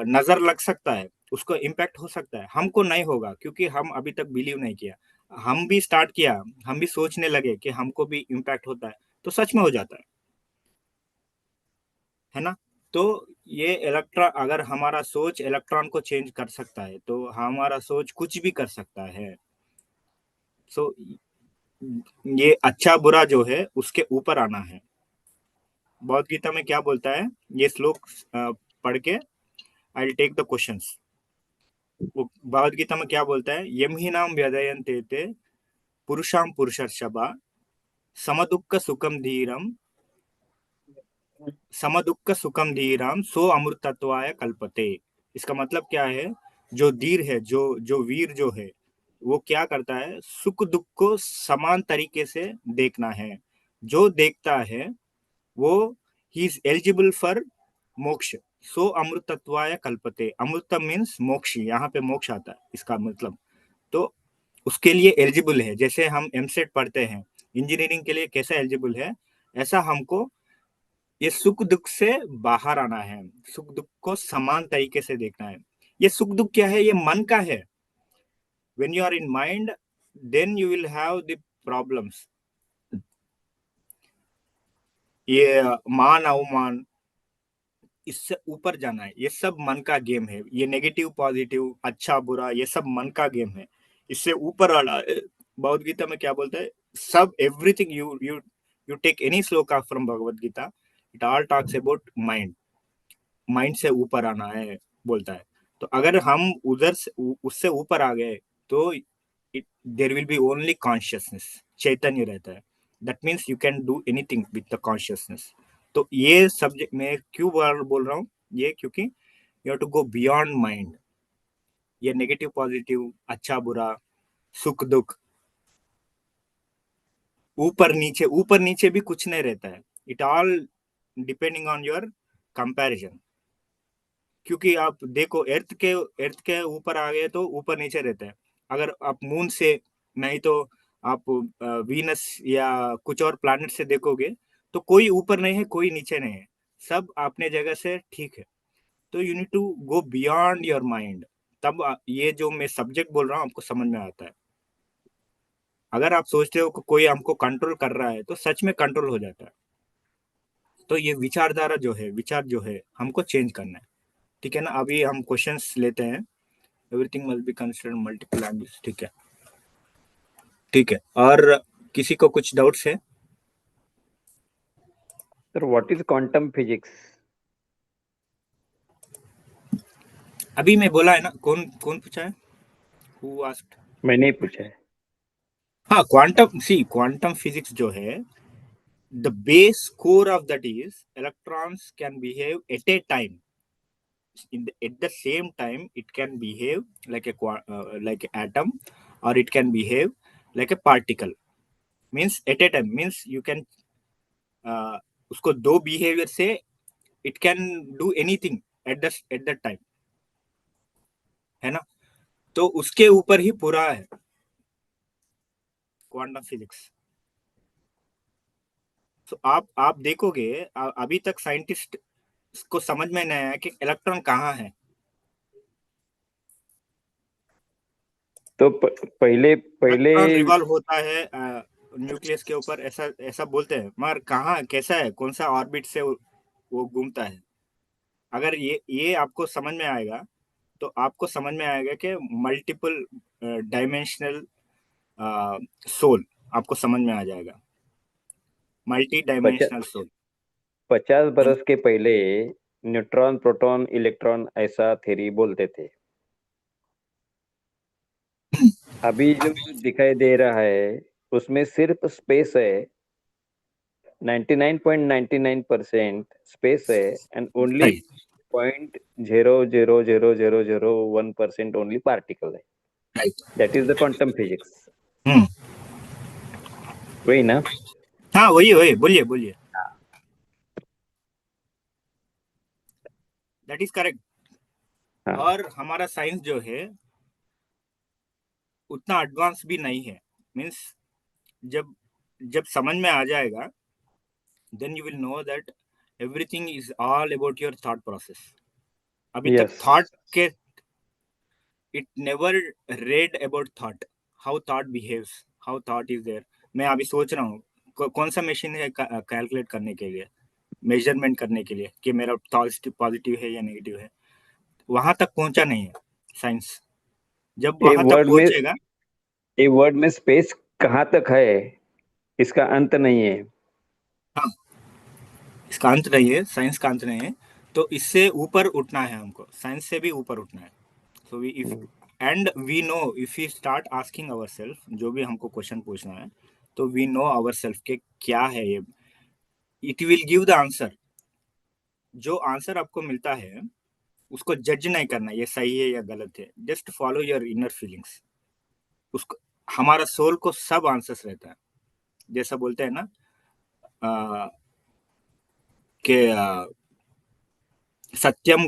नजर लग सकता है, उसको इम्पैक्ट हो सकता है, हमको नहीं होगा क्योंकि हम अभी तक बिलीव नहीं किया। हम भी स्टार्ट किया, हम भी सोचने लगे कि हमको भी इम्पैक्ट होता है, तो सच में हो जाता है ना। तो ये इलेक्ट्रॉन, अगर हमारा सोच इलेक्ट्रॉन को चेंज कर सकता है, तो हमारा सोच कुछ भी कर सकता है। सो ये अच्छा बुरा जो है उसके ऊपर आना है। भगवद गीता में क्या बोलता है, ये श्लोक पढ़ के I will take the questions. वो भगवद गीता में क्या बोलता है, यम ही नाम व्यदयन्ते ते पुरुषाम पुरुषर्षभा समदुःख सुखम धीरम समदुःख सुखम धीराम सो अमृतत्वाय कल्पते। इसका मतलब क्या है, जो धीर है, जो वीर जो है, वो क्या करता है, सुख दुख को समान तरीके से देखना है। जो देखता है वो ही इज एलिजिबल फॉर मोक्ष। सो अमृतत्वाय कल्पते। अमृत मीन्स मोक्ष, यहाँ पे मोक्ष आता है इसका मतलब। तो उसके लिए एलिजिबल है। जैसे हम एमसेट पढ़ते हैं, इंजीनियरिंग के लिए कैसा एलिजिबल है, ऐसा हमको ये सुख दुख से बाहर आना है, सुख दुख को समान तरीके से देखना है। ये सुख दुख क्या है, ये मन का है। when you are in mind, then you will have the problems। ये मान अवमान, इससे ऊपर जाना है। ये सब मन का गेम है। ये नेगेटिव पॉजिटिव अच्छा बुरा, ये सब मन का गेम है। इससे ऊपर आना। भगवद गीता में क्या बोलता है, सब everything you you you take any shloka from Bhagavad Gita, it all talks about mind. Mind से ऊपर आना है बोलता है। तो अगर हम उधर से उससे ऊपर आ गए, तो there will be only consciousness, चैतन्य रहता है। That means you can do anything with the consciousness. तो ये सब्जेक्ट में क्यों बोल रहा हूँ ये, क्योंकि you have to go beyond mind. ये नेगेटिव पॉजिटिव अच्छा बुरा सुख दुख ऊपर नीचे भी कुछ नहीं रहता है। It all depending on your comparison. क्योंकि आप देखो, अर्थ के ऊपर आ गए तो ऊपर नीचे रहता है। अगर आप मून से, नहीं तो आप वीनस या कुछ और प्लैनेट से देखोगे, तो कोई ऊपर नहीं है, कोई नीचे नहीं है, सब अपने जगह से ठीक है। तो you need to go beyond your mind, तब ये जो मैं सब्जेक्ट बोल रहा हूँ आपको समझ में आता है। अगर आप सोचते हो कि कोई हमको कंट्रोल कर रहा है, तो सच में कंट्रोल हो जाता है। तो ये विचारधारा जो है, विचार जो है, हमको चेंज करना है। ठीक है ना। अभी हम क्वेश्चंस लेते हैं। Everything must be considered multiple angles. ठीक है, ठीक है। और किसी को कुछ डाउट्स है? Sir what is quantum physics? अभी मैं बोला है ना। कौन कौन पूछा है? Who asked? मैंने ही पूछा है। हाँ, क्वांटम फिजिक्स जो है, the base core of that is electrons can behave at a time, at the same time it can behave like like an atom, or it can behave like a particle। means at a time means you can उसको दो behaviour से it can do anything at that time, है ना। तो उसके ऊपर ही पूरा है क्वांटम फिजिक्स। तो आप देखोगे अभी तक साइंटिस्ट को समझ में नहीं आया कि इलेक्ट्रॉन कहाँ है। तो पहले इलेक्ट्रॉन रिवॉल्व होता है न्यूक्लियस के ऊपर, ऐसा ऐसा बोलते हैं, मगर कहाँ, कैसा है, कौन सा ऑर्बिट से वो घूमता है। अगर ये आपको समझ में आएगा तो आपको समझ में आएगा कि मल्टीपल डायमेंशनल सोल आपको समझ में आ जाएगा, मल्टी डायमेंशनल सोल। 50 बरस के पहले न्यूट्रॉन, प्रोटॉन, इलेक्ट्रॉन ऐसा थ्योरी बोलते थे। अभी जो दिखाई दे रहा है उसमें सिर्फ स्पेस है, 99.99% स्पेस है, एंड ओनली 0.00001% ओनली पार्टिकल है। That is the quantum physics. वही ना? हाँ वही बोलिए बोलिए। That is correct. और हमारा साइंस जो है उतना एडवांस भी नहीं है। मीन्स जब समझ में आ जाएगा then you will know that everything is all about your thought process. अभी तक thought के it never read about thought, how thought behaves, how thought is there. मैं अभी सोच रहा हूँ कौन सा मशीन है कैलकुलेट करने के लिए, मेजरमेंट करने के लिए कि मेरा थॉट पॉजिटिव है या नेगेटिव है। वहां तक पहुंचा नहीं है साइंस। जब वहां तक पहुंचेगा, ए वर्ड में स्पेस कहाँ तक है, इसका अंत नहीं है। हाँ, इसका अंत नहीं है, साइंस का अंत नहीं है। तो इससे ऊपर उठना है हमको, साइंस से भी ऊपर उठना है। So we if and we know if we start asking ourselves, जो भी हमको क्वेश्चन पूछना है तो we know ourselves के क्या है ये, it will give the answer। जो आंसर आपको मिलता है उसको जज नहीं करना ये सही है या गलत है, just follow your inner feelings. उसको हमारा सोल को सब आंसर्स रहता है। जैसा बोलते हैं ना कि सत्यम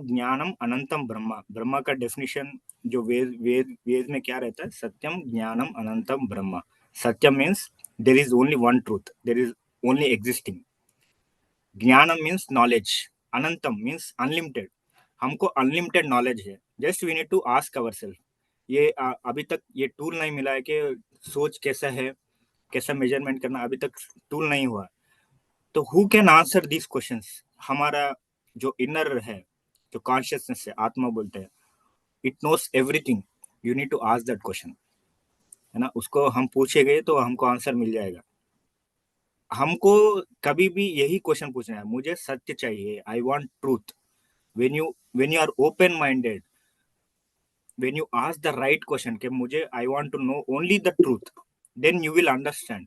ज्ञानम अनंतम ब्रह्मा। ब्रह्मा का डेफिनेशन जो वेद में क्या रहता है, सत्यम ज्ञानम अनंतम ब्रह्मा। सत्यम means there is only one truth, there is only existing. ज्ञानम मीन्स नॉलेज, अनंतम मीन्स अनलिमिटेड। हमको अनलिमिटेड नॉलेज है, just we need to ask our self. ये अभी तक ये टूल नहीं मिला है कि सोच कैसा है, कैसा मेजरमेंट करना, अभी तक टूल नहीं हुआ। तो who can answer this questions? हमारा जो इनर है, जो कॉन्शियसनेस है, आत्मा बोलते हैं, it knows everything. You need to ask that question, है ना। उसको हम पूछेंगे तो हमको आंसर मिल जाएगा। हमको कभी भी यही क्वेश्चन पूछना है, मुझे सत्य चाहिए, I want truth. When you are open minded, when you ask the right question कि मुझे I want to know only the truth, then you will understand.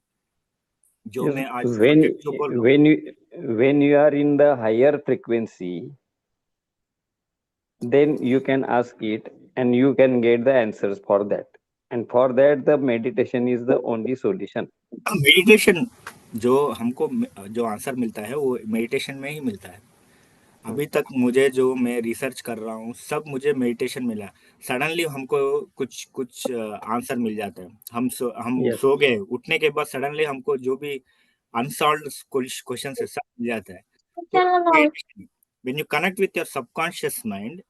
जो मैं आज जो बोल रहा हूँ, when you are in the higher frequency, then you can ask it and you can get the answers for that, and for that the meditation is the only solution. Meditation जो हमको जो आंसर मिलता है वो meditation में ही मिलता है। अभी तक मुझे जो मैं रिसर्च कर रहा हूँ सब मुझे मेडिटेशन मिला। सडनली हमको कुछ आंसर मिल जाता है। हम सो गए, उठने के बाद सडनली हमको जो भी अनसॉल्व्ड क्वेश्चन है सब मिल जाता है। तो when you connect with your subconscious mind,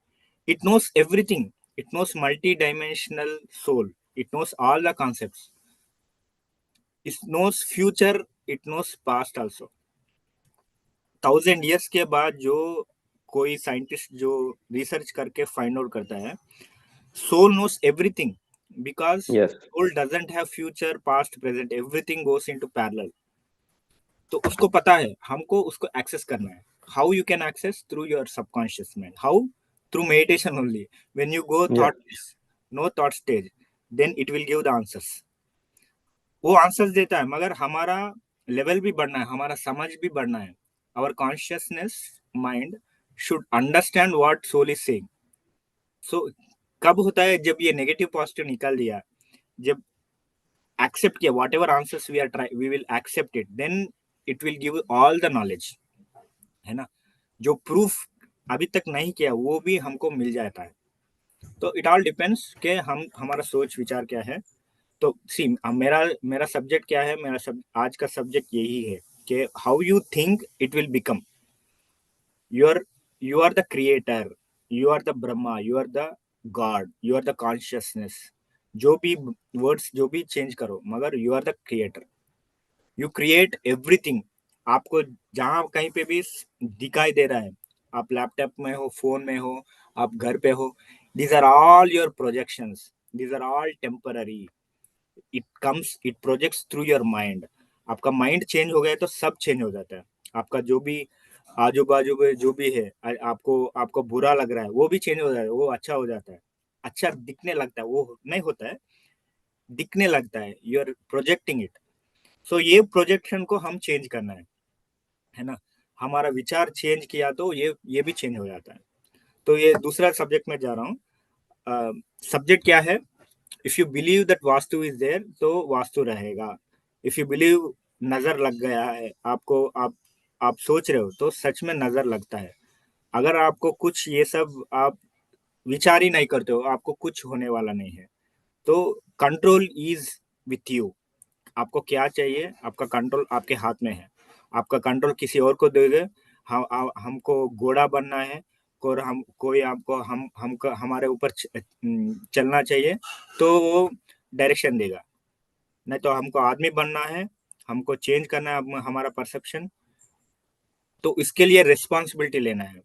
it knows everything. It knows multi-dimensional soul. It knows all the concepts. It knows future. It knows past also. 1000 years के बाद जो कोई साइंटिस्ट जो रिसर्च करके फाइंड आउट करता है, soul knows everything because soul doesn't have future, past, present. Everything goes into parallel. तो उसको पता है, हमको उसको एक्सेस करना है। How you can access? Through your subconscious mind. How? Through meditation only. When you go thoughtless, no thought stage, then it will give the answers. वो answers देता है, मगर हमारा लेवल भी बढ़ना है, हमारा समझ भी बढ़ना है। Our consciousness mind should understand what soul is saying. So कब होता है? जब ये नेगेटिव पॉजिटिव निकाल दिया, जब एक्सेप्ट किया, whatever answers we are trying, we will accept it, then it will give all the knowledge, है ना। जो प्रूफ अभी तक नहीं किया वो भी हमको मिल जाता है। तो इट ऑल डिपेंड्स कि हम हमारा सोच विचार क्या है। तो सी मेरा मेरा सब्जेक्ट क्या है, आज का सब्जेक्ट यही है कि how you think it will become. You are the creator, you are the Brahma, you are the God, you are the consciousness. जो भी वर्ड्स जो भी चेंज करो, मगर you are the creator, you create everything. आपको जहां कहीं पे भी दिखाई दे रहा है, आप लैपटॉप में हो, फोन में हो, आप घर पे हो, these are all your projections, these are all temporary. It projects through your mind. आपका माइंड चेंज हो गया तो सब चेंज हो जाता है। आपका जो भी आजू बाजू में जो भी है, आपको आपको बुरा लग रहा है वो भी चेंज हो जाता है, वो अच्छा हो जाता है, अच्छा दिखने लगता है। वो नहीं होता है, दिखने लगता है। You are projecting it. So ये प्रोजेक्शन को हम चेंज करना है ना। हमारा विचार चेंज किया तो ये भी चेंज हो जाता है। तो ये दूसरा सब्जेक्ट में जा रहा हूँ। सब्जेक्ट क्या है? If you believe that vastu is there तो वास्तु रहेगा। इफ यू बिलीव नजर लग गया है आपको, आप सोच रहे हो तो सच में नजर लगता है। अगर आपको कुछ ये सब आप विचार ही नहीं करते हो, आपको कुछ होने वाला नहीं है। तो कंट्रोल इज विथ यू। आपको क्या चाहिए, आपका कंट्रोल आपके हाथ में है। आपका कंट्रोल किसी और को दे दे, हमको घोड़ा बनना है, और हम कोई आपको हमको हमारे ऊपर चलना चाहिए तो वो डायरेक्शन देगा। नहीं तो हमको आदमी बनना है, हमको चेंज करना है हमारा परसेप्शन, तो इसके लिए रिस्पॉन्सिबिलिटी लेना है।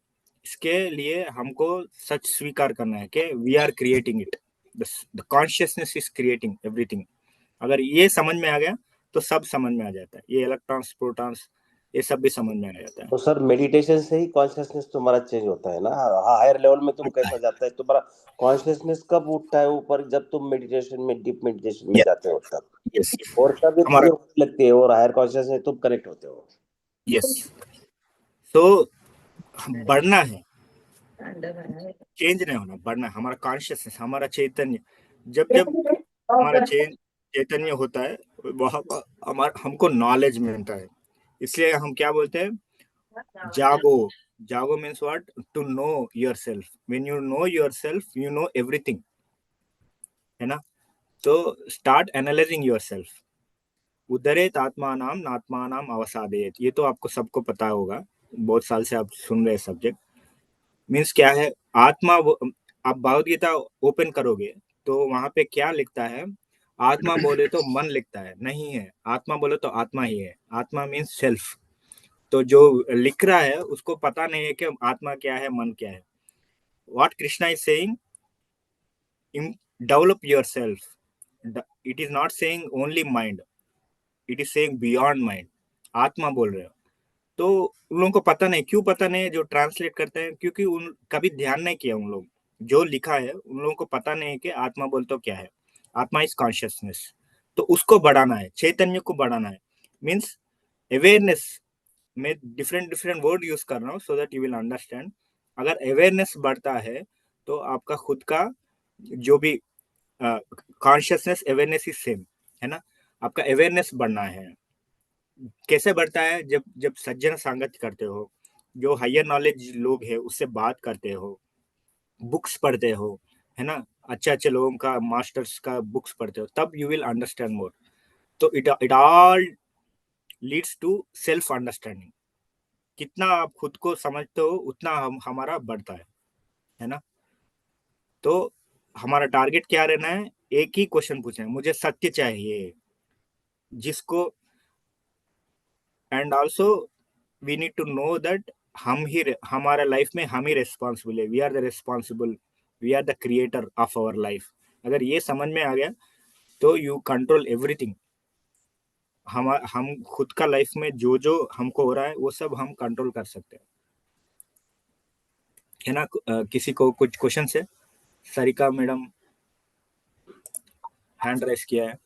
इसके लिए हमको सच स्वीकार करना है कि we are creating it, the consciousness is creating everything. अगर ये समझ में आ गया तो सब समझ में आ जाता है। ये इलेक्ट्रॉन्स, प्रोटॉन्स, ये सब भी समझ में आ जाता है। तो सर मेडिटेशन से ही कॉन्शियसनेस तुम्हारा चेंज होता है ना, हायर लेवल में तुम कैसा जाता है, तुम्हारा कॉन्शियसनेस कब उठता है ऊपर? जब तुम मेडिटेशन में, डीप मेडिटेशन में जाते हो तब। यस, और तब ये हमारा चीजें होने लगती है और हायर कॉन्शियसनेस तुम कनेक्ट होते हो। यस। तो बढ़ना है, चेंज नहीं होना, बढ़ना है। हमारा कॉन्शियसनेस, हमारा चैतन्य, जब जब हमारा चैतन्य होता है वह हमारा हमको नॉलेज मिलता है। इसलिए हम क्या बोलते हैं, जागो। जागो means what? To know yourself. When you know yourself you know everything, है ना। तो स्टार्ट एनालाइजिंग योर सेल्फ। उदरेत आत्मानाम नात्मानाम अवसादेत, ये तो आपको सबको पता होगा, बहुत साल से आप सुन रहे सब्जेक्ट। मीन्स क्या है? आत्मा आप भगवद गीता ओपन करोगे तो वहां पे क्या लिखता है? आत्मा बोले तो मन लिखता है, नहीं है। आत्मा बोले तो आत्मा ही है। आत्मा मीन्स सेल्फ। तो जो लिख रहा है उसको पता नहीं है कि आत्मा क्या है, मन क्या है। What Krishna is saying, develop your self. It is not saying only mind, it is saying beyond mind. आत्मा बोल रहे हो। तो उन लोगों को पता नहीं, क्यों पता नहीं? जो ट्रांसलेट करते हैं, क्योंकि उन कभी ध्यान नहीं किया उन लोग। जो लिखा है उन लोगों को पता नहीं है कि आत्मा बोल तो क्या है। आत्मा इज कॉन्शियसनेस। तो उसको बढ़ाना है, चैतन्य को बढ़ाना है। मीन्स अवेयरनेस में डिफरेंट डिफरेंट वर्ड यूज कर रहा हूँ so that you will understand. अगर अवेयरनेस बढ़ता है तो आपका खुद का जो भी कॉन्शियसनेस, अवेयरनेस इज सेम, है ना। आपका अवेयरनेस बढ़ना है। कैसे बढ़ता है? जब जब सज्जन संगत करते हो, जो हायर नॉलेज लोग हैं उससे बात करते हो, बुक्स पढ़ते हो, है ना, अच्छे अच्छे लोगों का, मास्टर्स का बुक्स पढ़ते हो, तब यू विल अंडरस्टैंड मोर। तो it all leads to self understanding. कितना आप खुद को समझते हो उतना हमारा बढ़ता है ना। तो हमारा टारगेट क्या रहना है? एक ही क्वेश्चन पूछना है, मुझे सत्य चाहिए, जिसको and also we need to know that हमारा लाइफ में हम ही रिस्पॉन्सिबल है। We are the responsible, we are the creator of our life. अगर ये समझ में आ गया तो यू कंट्रोल एवरीथिंग। हम खुद का लाइफ में जो जो हमको हो रहा है वो सब हम कंट्रोल कर सकते हैं, है ना। किसी को कुछ क्वेश्चन है? सरिका मैडम हैंड रेस किया है।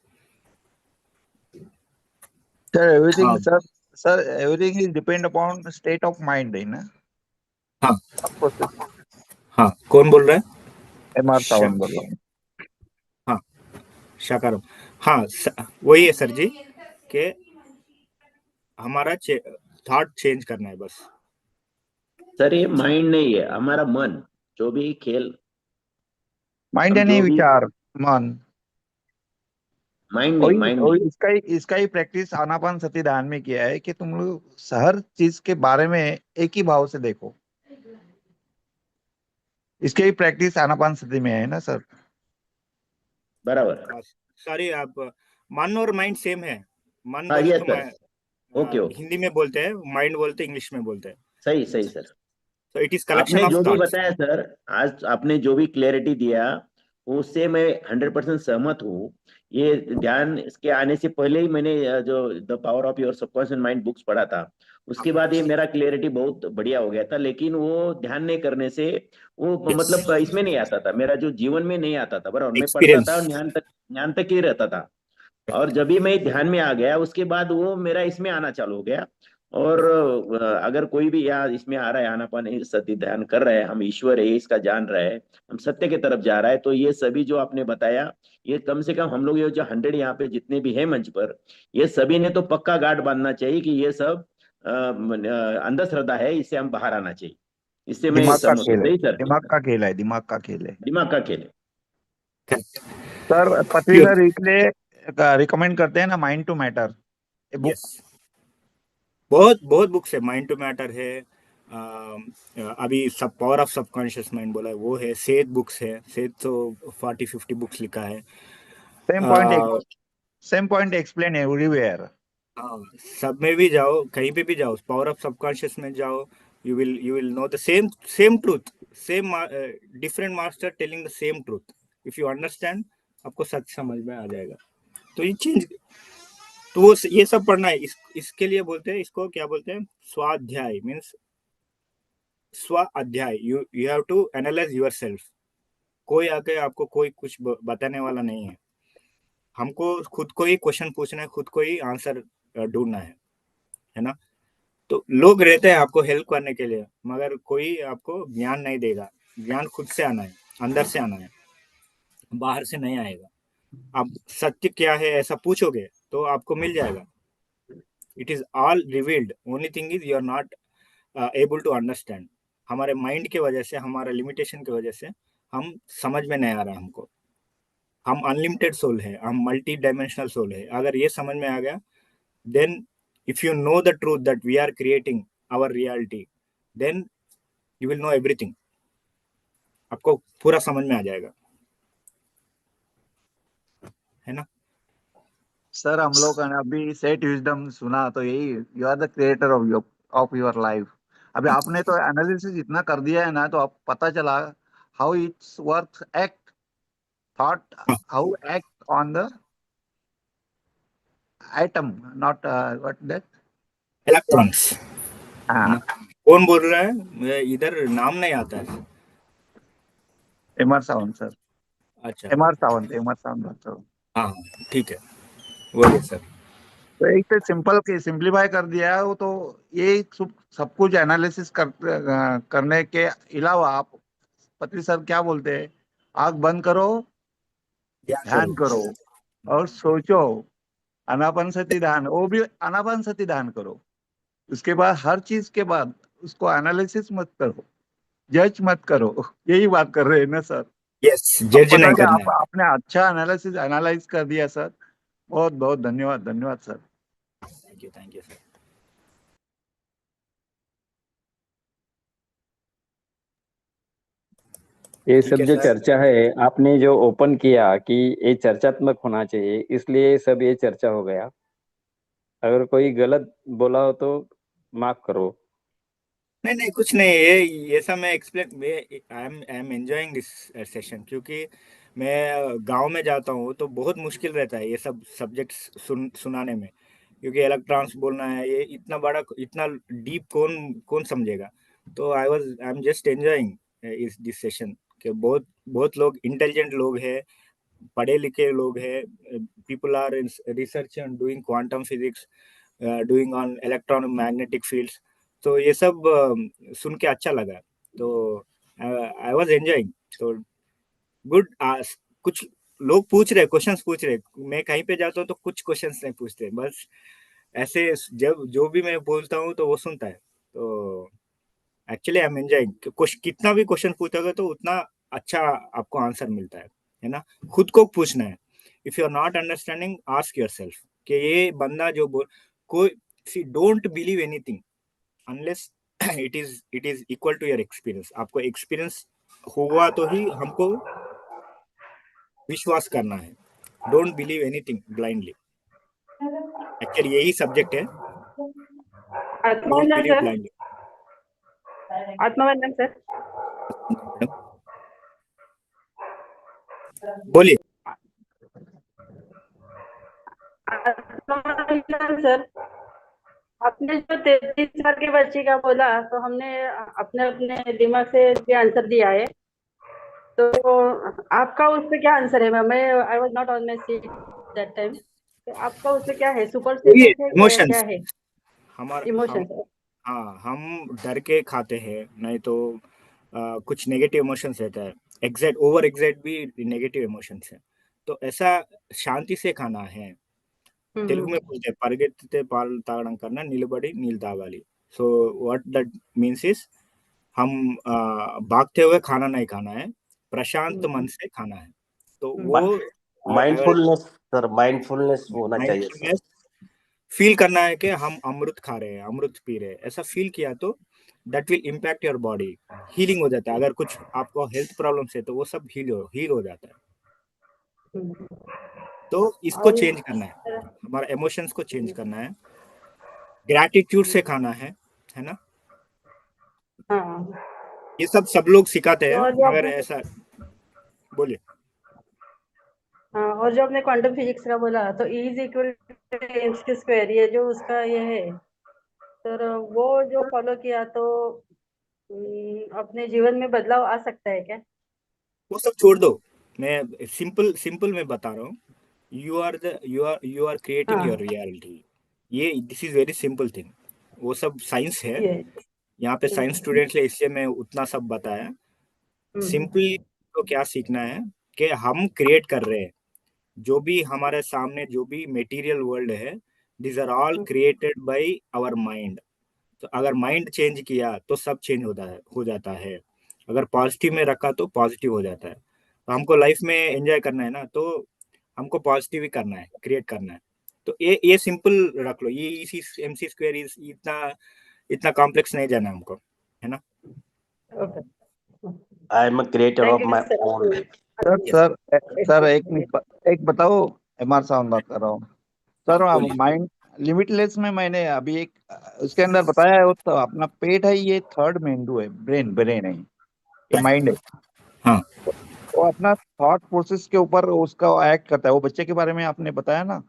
Sir, everything, हाँ sir, everything is depend upon the state of mind, है ना? हाँ आपको sir, हाँ, कौन बोल रहा है? MR सावन बोल रहा हूँ। हाँ, शाकाराम। हाँ, वही है सर जी, कि हमारा थॉट चेंज करना है बस। सर ये माइंड नहीं है, हमारा मन, जो भी खेल, माइंड हम यानी जो भी, विचार, मन। माइंड नहीं, वही माइंड वही नहीं। इसका ही प्रैक्टिस आनापान सती ध्यान में किया है कि तुम लोग हर चीज के बारे में एक ही भाव से देखो। इसके ही प्रैक्टिस आनापान सती में है ना सर? बराबर। सॉरी, आप मन और माइंड सेम है। मन हाँ बोले यस तो सर। ओके ओके, हिंदी में बोलते हैं, माइंड बोलते हैं इंग्लिश में बोलते हैं। सही सही सर। तो इट इज कलेक्शन आपने ऑफ जो भी थॉट्स। बताया सर, आज आपने जो भी क्लैरिटी दिया, उससे मैं 100% सहमत हूँ। ये ध्यान इसके आने से पहले ही मैंने जो the power of your subconscious mind books पढ़ा था, उसके बाद ये मेरा क्लैरिटी बहुत बढ़िया हो गया था। लेकिन वो ध्यान नहीं करने से वो मतलब इसमें नहीं आता था, मेरा जो जीवन में नहीं आता था। बराबर, मैं पढ़ता था और एक्सपीरियंस। ध्यान तक ही रहता था। और जब भी मैं ध्यान में आ गया, उसके बाद वो मेरा इसमें आना चालू हो गया। और अगर कोई भी यहाँ इसमें आ रहा है, आनापान सती ध्यान कर रहा है, हम ईश्वर है इसका जान रहा है, हम सत्य की तरफ जा रहा है, तो ये सभी जो आपने बताया, ये कम से कम हम लोग ये जो 100 यहाँ पे जितने भी हैं मंच पर, ये सभी ने तो पक्का गांठ बांधना चाहिए कि ये सब अंधश्रद्धा है, इससे हम बाहर आना चाहिए। इससे मैं दिमाग का सहमत हूँ। खेल है, सही सर, दिमाग का खेल है, दिमाग का खेल है दिमाग का खेल है। सर। पत्री सर इसलिए रिकमेंड करते हैं ना माइंड टू मैटर, ये बुक। यस, बहुत बहुत बुक्स है। माइंड टू मैटर है, अभी सब पावर ऑफ सबकॉन्शियस माइंड बोला है वो है। सेठ बुक्स है, सेठ तो 40-50 बुक्स लिखा है। Same point, same point explain everywhere. हाँ, सब में भी जाओ, कहीं पे भी जाओ, पावर ऑफ सबकॉन्शियस में जाओ, you will know the same truth, same different master telling the same truth. If you understand, आपको सच समझ में आ जाएगा। तो ये चेंज, तो वो ये सब पढ़ना है। इसके लिए बोलते हैं, इसको क्या बोलते हैं, स्वाध्याय मीन्स स्व अध्याय। You have to analyse yourself. कोई आके आपको कोई कुछ बताने वाला नहीं है। हमको खुद को ही क्वेश्चन पूछना है, खुद को ही आंसर ढूंढना है ना। तो लोग रहते हैं आपको हेल्प करने के लिए, मगर कोई आपको ज्ञान नहीं देगा। ज्ञान खुद से आना है, अंदर से आना है, बाहर से नहीं आएगा। आप सत्य क्या है ऐसा पूछोगे तो आपको मिल जाएगा। It is all revealed, only thing is you are not able to understand. हमारे माइंड के वजह से, हमारे लिमिटेशन की वजह से हम समझ में नहीं आ रहा है हमको। हम अनलिमिटेड सोल है, हम मल्टी डायमेंशनल सोल है। अगर ये समझ में आ गया, then if you know the truth that we are creating our reality, then you will know everything. आपको पूरा समझ में आ जाएगा, है ना। सर हम लोग ने अभी सेट विजडम सुना तो यही, you are the creator of your life. अभी आपने तो एनालिसिस इतना कर दिया है ना, तो आप पता चला how it's work act thought, how act on the atom, not what that, electrons, है ना। हाँ। कौन बोल रहा है, इधर नाम नहीं आता है। एमआर सावंत सर, अच्छा, एमआर सावंत, एमआर सावंत बात करो। हाँ ठीक है, बोलिए सर। तो एक तो सिंपल के सिंप्लीफाई कर दिया है वो तो। ये सब कुछ एनालिसिस करने के अलावा आप पत्री सर क्या बोलते हैं, आंख बंद करो, ध्यान करो और सोचो, आनापान सती ध्यान, वो भी आनापान सती ध्यान करो। उसके बाद हर चीज के बाद उसको एनालिसिस मत करो, जज मत करो। यही बात कर रहे हैं ना सर? यस, अब जज पता नहीं है करना है। आपने अच्छा एनालाइज कर दिया सर। बहुत बहुत धन्यवाद, धन्यवाद सर। Thank you sir. ये ठीक सब है जो सर। चर्चा है आपने जो ओपन किया कि ये चर्चात्मक होना चाहिए, इसलिए सब ये चर्चा हो गया। अगर कोई गलत बोला हो तो माफ करो। नहीं नहीं, कुछ नहीं, ये सब मैं explain, I am enjoying this session, क्योंकि मैं गांव में जाता हूँ तो बहुत मुश्किल रहता है ये सब सब्जेक्ट्स सुनाने में। क्योंकि इलेक्ट्रॉन्स बोलना है, ये इतना बड़ा, इतना डीप कौन कौन समझेगा। तो आई एम जस्ट एंजॉयिंग इस दिस सेशन के। बहुत बहुत लोग, इंटेलिजेंट लोग हैं, पढ़े लिखे लोग हैं, people are research and doing quantum physics, doing on electron magnetic fields. तो ये सब सुन के अच्छा लगा। तो आई वाज एंजॉयिंग। तो गुड। कुछ लोग पूछ रहे, क्वेश्चंस पूछ रहे। मैं कहीं पे जाता हूँ तो कुछ क्वेश्चंस नहीं पूछते, बस ऐसे जब जो भी मैं बोलता हूँ तो वो सुनता है। तो एक्चुअली आई एम एंजॉयिंग। कितना भी क्वेश्चन पूछोगे तो उतना अच्छा आपको आंसर मिलता है ना। खुद को पूछना है, if you are not understanding ask yourself कि ये बंदा जो बोल कोई, see don't believe anything unless it is equal to your experience. आपको एक्सपीरियंस हुआ तो ही हमको विश्वास करना है। Don't believe anything blindly. Actually यही सब्जेक्ट है, डोंट आत्मवंदन बिलीव सर, ब्लाइंडली। आत्मवंदन सर। बोलिए। आत्मवंदन सर, आपने जो 33 साल की बच्ची का बोला तो हमने अपने अपने दिमाग से भी आंसर दिया है, तो आपका उस पे क्या आंसर है? मैं I was not on my seat that time. आपका उस पे क्या है? सुपरस्टिशियस है क्या इमोशंस है? इमोशंस है। हाँ, हम डर के खाते हैं, नहीं तो कुछ नेगेटिव इमोशंस रहता है। ओवर एग्जैक्ट भी नेगेटिव इमोशंस है। तो ऐसा शांति से खाना है। तेलुगु में बोलते हैं పరిగెత్తితే పాలు తాగడం కన్నా నిలబడి నీళ్ళు తాగాలి। So what that means is हम भागते हुए खाना नहीं खाना है, प्रशांत मन से खाना है। तो वो माइंडफुलनेस सर, माइंडफुलनेस होना चाहिए सर। माइंडफुलनेस फील करना है कि हम अमृत खा रहे हैं, अमृत पी रहे हैं, ऐसा फील किया तो that will impact your body. Healing हो जाता है। अगर कुछ आपको हेल्थ प्रॉब्लम्स है तो वो सब हील हो जाता है। तो इसको चेंज करना है, हमारा इमोशंस को चेंज करना है, ग्रैटिट्यूड से खाना है ना। ये सब लोग सिखाते हैं, और जो मगर आपने ऐसा बोलिए। हाँ, और जो आपने क्वांटम फिजिक्स का बोला तो E is equal to mc square, ये जो उसका ये है, तो वो जो फॉलो किया तो अपने जीवन में बदलाव आ सकता है क्या? वो सब छोड़ दो, मैं सिंपल में बता रहा हूँ। You are creating your reality. ये this is very simple thing. वो सब साइंस है, यहाँ पे साइंस स्टूडेंट्स है, इसलिए मैं उतना सब बताया। सिंपली तो क्या सीखना है कि हम क्रिएट कर रहे हैं, जो भी हमारे सामने जो भी मटेरियल वर्ल्ड है, this are all created by our mind. तो अगर माइंड चेंज किया तो सब चेंज हो जाता है। अगर पॉजिटिव में रखा तो पॉजिटिव हो जाता है। तो हमको लाइफ में एंजॉय करना है ना, तो हमको पॉजिटिव ही करना है, क्रिएट करना है। तो ये सिंपल रख लो। ये इसी MC स्क्वायर इतना कॉम्प्लेक्स नहीं जाना हमको, है ना। I am a creator of my own life. Sir एक बताओ, MR साहब बात कर रहा हूँ सर। माइंड लिमिटलेस में मैंने अभी एक उसके अंदर बताया है, वो तो अपना पेट है, ये थर्ड मेंदू है, ब्रेन है, ये माइंड है। हाँ, वो अपना थॉट प्रोसेस के ऊपर उसका एक्ट करता है। वो बच्चे के बारे में आपने बताया ना,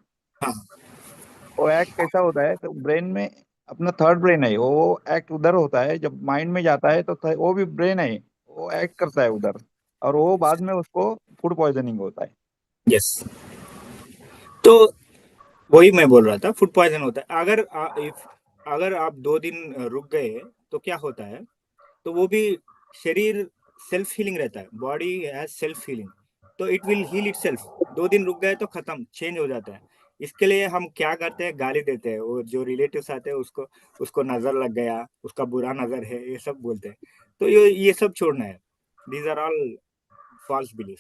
वो एक्ट कैसा होता है, तो ब्रेन में अपना थर्ड ब्रेन है, वो एक्ट उधर होता है। जब माइंड में जाता है तो वो भी ब्रेन है, वो एक्ट करता है उधर, और वो बाद में उसको फूड पॉइजनिंग होता है। यस। तो वही मैं बोल रहा था, फूड पॉइजन होता है। अगर आप 2 दिन रुक गए तो क्या होता है, तो वो भी शरीर सेल्फ हीलिंग रहता है, बॉडी हैज सेल्फ हीलिंग, तो इट विल हील इटसेल्फ। 2 दिन रुक गए तो खत्म, चेंज हो जाता है। इसके लिए हम क्या करते हैं, गाली देते हैं। वो जो रिलेटिव्स आते हैं उसको नजर लग गया, उसका बुरा नजर है, ये सब बोलते हैं। तो ये सब छोड़ना है। These are all false belief.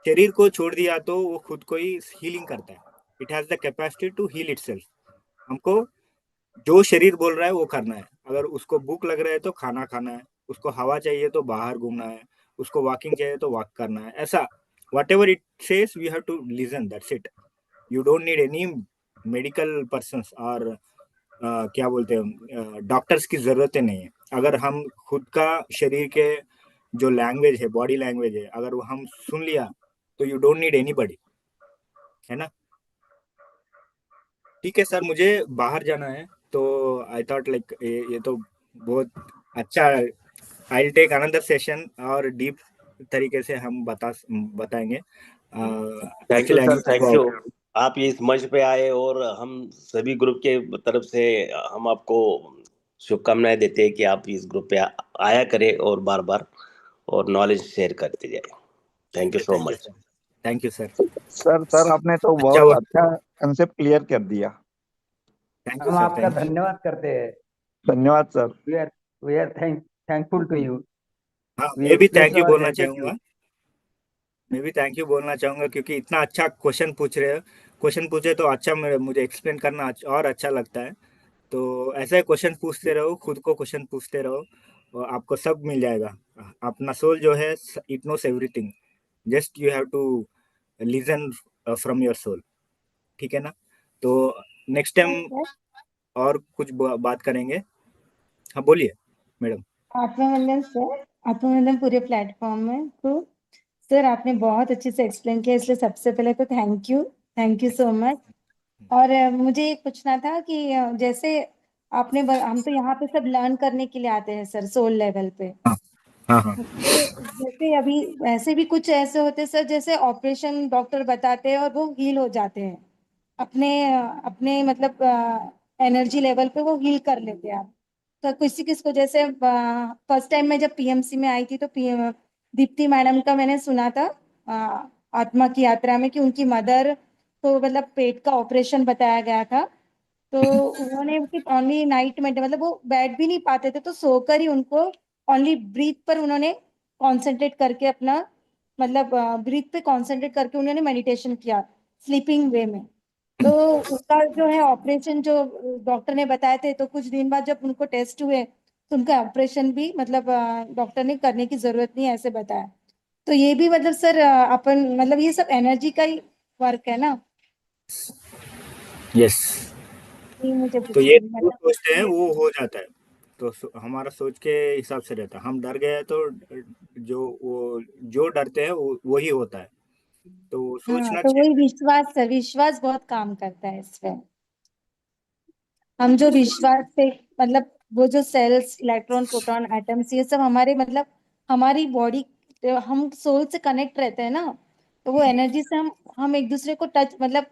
शरीर को छोड़ दिया तो वो खुद को ही हीलिंग करता है। It has the capacity to heal itself. हमको जो शरीर बोल रहा है वो करना है। अगर उसको भूख लग रहा है तो खाना खाना है, उसको हवा चाहिए तो बाहर घूमना है, उसको वॉकिंग चाहिए तो वॉक करना है। ऐसा whatever it says we have to listen, that's it. You don't need any medical persons और क्या बोलते हैं, डॉक्टर्स की जरूरत ही नहीं है। अगर हम खुद का शरीर के जो लैंग्वेज है, बॉडी लैंग्वेज है, अगर वो हम सुन लिया तो यू डोंट नीड एनीबॉडी, है ना। ठीक है सर, मुझे बाहर जाना है, तो आई थॉट लाइक ये तो बहुत अच्छा। I will take another session और डीप तरीके से हम बताएंगे। Thank you sir, thank you. आप ये इस मंच पे आए और हम सभी ग्रुप के तरफ से हम आपको शुभकामनाएं देते हैं कि आप इस ग्रुप पे आया करें और बार बार और नॉलेज शेयर करते जाए। Thank you so much. Thank you sir. Sir आपने तो बहुत अच्छा कंसेप्ट क्लियर कर दिया। थैंक यू हम सर। आपका धन्यवाद करते हैं। धन्यवाद sir. we are thankful to you. हाँ, We मैं भी express थैंक यू our बोलना gratitude. चाहूंगा। मैं भी थैंक यू बोलना चाहूंगा क्योंकि इतना अच्छा क्वेश्चन पूछ रहे हो। क्वेश्चन पूछे तो अच्छा, मुझे एक्सप्लेन करना और अच्छा लगता है। तो ऐसे क्वेश्चन पूछते रहो, खुद को क्वेश्चन पूछते रहो और आपको सब मिल जाएगा। अपना सोल जो है it knows everything, just you have to listen from your soul. ठीक है ना? तो नेक्स्ट टाइम और कुछ बात करेंगे। हाँ बोलिए मैडम। आत्मवंदन सर, आत्मवंदन पूरे प्लेटफॉर्म में तो सर आपने बहुत अच्छे से एक्सप्लेन किया, इसलिए सबसे पहले तो थैंक यू सो मच। और मुझे ये पूछना था कि जैसे हम तो यहाँ पे सब लर्न करने के लिए आते हैं सर, सोल लेवल पे। हाँ हाँ तो जैसे अभी ऐसे भी कुछ ऐसे होते हैं सर, जैसे ऑपरेशन डॉक्टर बताते हैं और वो हील हो जाते हैं अपने अपने मतलब एनर्जी लेवल पे वो हील कर लेते हैं आप। तो किसी किसको जैसे फर्स्ट टाइम मैं जब पीएमसी में आई थी तो दीप्ति मैडम का मैंने सुना था आत्मा की यात्रा में कि उनकी मदर को मतलब पेट का ऑपरेशन बताया गया था। तो उन्होंने ओनली नाइट में मतलब वो बैठ भी नहीं पाते थे, तो सोकर ही उनको ओनली ब्रीथ पर उन्होंने कॉन्सेंट्रेट करके अपना मतलब ब्रीथ पे कॉन्सेंट्रेट करके उन्होंने मेडिटेशन किया स्लीपिंग वे में। तो उनका जो है ऑपरेशन जो डॉक्टर ने बताए थे, तो कुछ दिन बाद जब उनको टेस्ट हुए तो उनका ऑपरेशन भी मतलब डॉक्टर ने करने की जरूरत नहीं ऐसे बताया। तो ये भी मतलब सर अपन मतलब ये सब एनर्जी का ही वर्क है ना? यस। ये मुझे तो ये पूछना जो मतलब सोचते हैं वो हो जाता है। तो हमारा सोच के हिसाब से रहता है। हम डर गए तो जो डरते हैं वही होता है। तो हाँ, सोचना तो चाहिए। वही विश्वास सर, विश्वास बहुत काम करता है इसमें। हम जो विश्वास से मतलब वो जो सेल्स, इलेक्ट्रॉन, प्रोटॉन, एटम्स ये सब हमारे मतलब हमारी बॉडी, हम सोल से कनेक्ट रहते हैं ना, तो वो एनर्जी से हम एक दूसरे को टच मतलब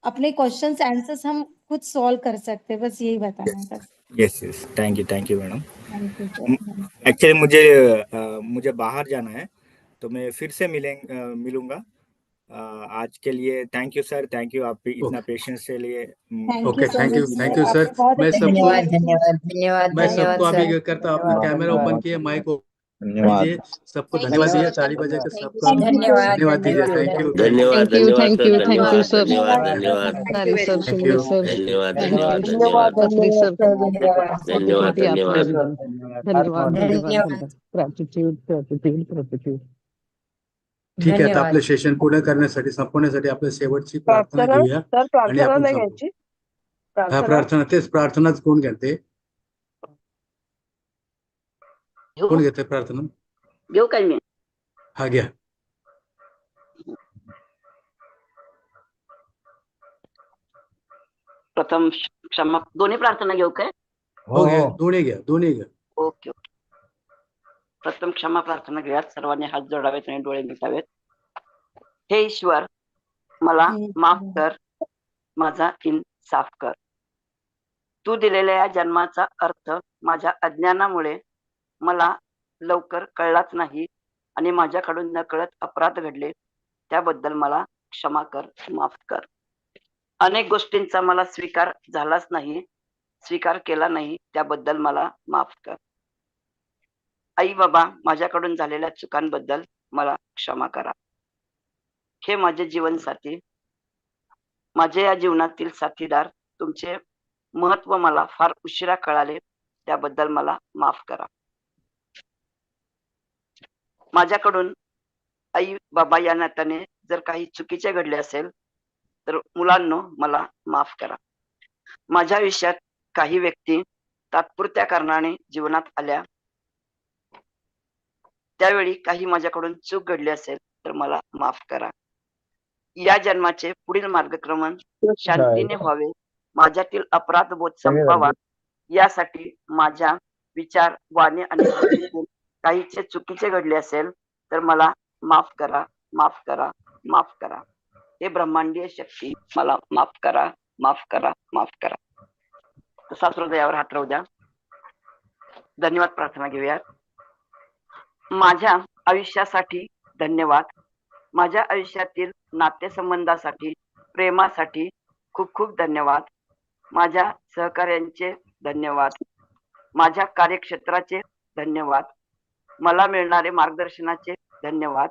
अपने क्वेश्चंस आंसर्स हम खुद सॉल्व कर सकते हैं। बस यही बताना था। Yes yes, thank you madam. Thank you sir. Actually मुझे बाहर जाना है, तो मैं फिर से मिलूंगा। आज के लिए thank you sir, thank you आप इतना पेशेंस से लिए। Thank you okay, so thank you much sir, sir. आपने बहुत मैं अच्छे से सबको धन्यवाद मैं सबको अभी सर। करता अपना कैमरा ओपन किया, माइक धन्यवाद। दीजिए। सबको धन्यवाद दीजिए, ताली बजा के सबका धन्यवाद धन्यवाद दीजिए। धन्यवाद थैंक यू धन्यवाद थैंक यू धन्यवाद सर, थैंक यू धन्यवाद सर। धन्यवाद धन्यवाद सारी sir, thank you Sunil sir, धन्यवाद थैंक धन्यवाद यू धन्यवाद पत्री सर, धन्यवाद बहुत ही आपने धन्यवाद। धन्यवाद धन्यवाद धन्यवाद धन्यवाद। Gratitude gratitude gratitude. ठीक आहे, आता धन्यवाद आपलं सेशन पूर्ण करण्यासाठी संपवण्यासाठी आपल्या शेवटची प्रार्थना प्रार्थना घेऊया सर, आणि प्रार्थना आपण नाही संपू. घ्यायची? हा, प्रार्थना प्रार्थना तेच, प्रार्थनाच कोण घेते? कोण घेते प्रार्थना? घेऊ काय मी? हा घ्या. प्रथम क्षमा, दोन्ही प्रार्थना घेऊ काय? हो घ्या, दोन्ही घ्या, दोन्ही घ्या. Okay okay. प्रथम क्षमा प्रार्थना घेऊयात. सर्वांनी हात जोडावेत आणि डोळे मिटावेत. हे ईश्वर, मला माफ कर, माझा साफ कर. तू दिलेल्या या जन्माचा अर्थ माझ्या अज्ञानामुळे मला लवकर कळलाच नाही आणि माझ्याकडून नकळत अपराध घडले, त्याबद्दल मला क्षमा कर, माफ कर. अनेक गोष्टींचा मला स्वीकार झालाच नाही, स्वीकार केला नाही, त्याबद्दल मला माफ कर. आई बाबा, माझ्याकडून झालेल्या चुकांबद्दल मला क्षमा करा. हे माझे जीवनसाथी, माझे या जीवनातील साथीदार, तुमचे महत्व मला फार उशिरा कळाले, त्याबद्दल मला माफ करा. माझ्याकडून आई बाबा या नात्याने जर काही चुकीचे घडले असेल तर मुलांनो मला माफ करा. माझ्या आयुष्यात काही व्यक्ती तात्पुरत्या कारणाने जीवनात आल्या, त्यावेळी काही माझ्याकडून चूक घडली असेल तर मला माफ करा. या जन्माचे पुढील मार्गक्रमण शांतीने व्हावे, माझ्यातील अपराध बोध संपावा, यासाठी माझ्या विचार, वाणी आणि कृतीतून काहीचे चुकीचे घडले असेल तर मला माफ करा, माफ करा, माफ करा. हे ब्रह्मांडीय शक्ती मला माफ करा, माफ करा, माफ करा. तसाच हृदयावर हात राहू द्या. धन्यवाद प्रार्थना घेऊयात. माझ्या आयुष्यासाठी धन्यवाद. माझ्या आयुष्यातील नातेसंबंधासाठी, प्रेमासाठी खूप खूप धन्यवाद. माझ्या सहकार्यांचे धन्यवाद. माझ्या कार्यक्षेत्राचे धन्यवाद, मला मिळणारे मार्गदर्शनाचे धन्यवाद,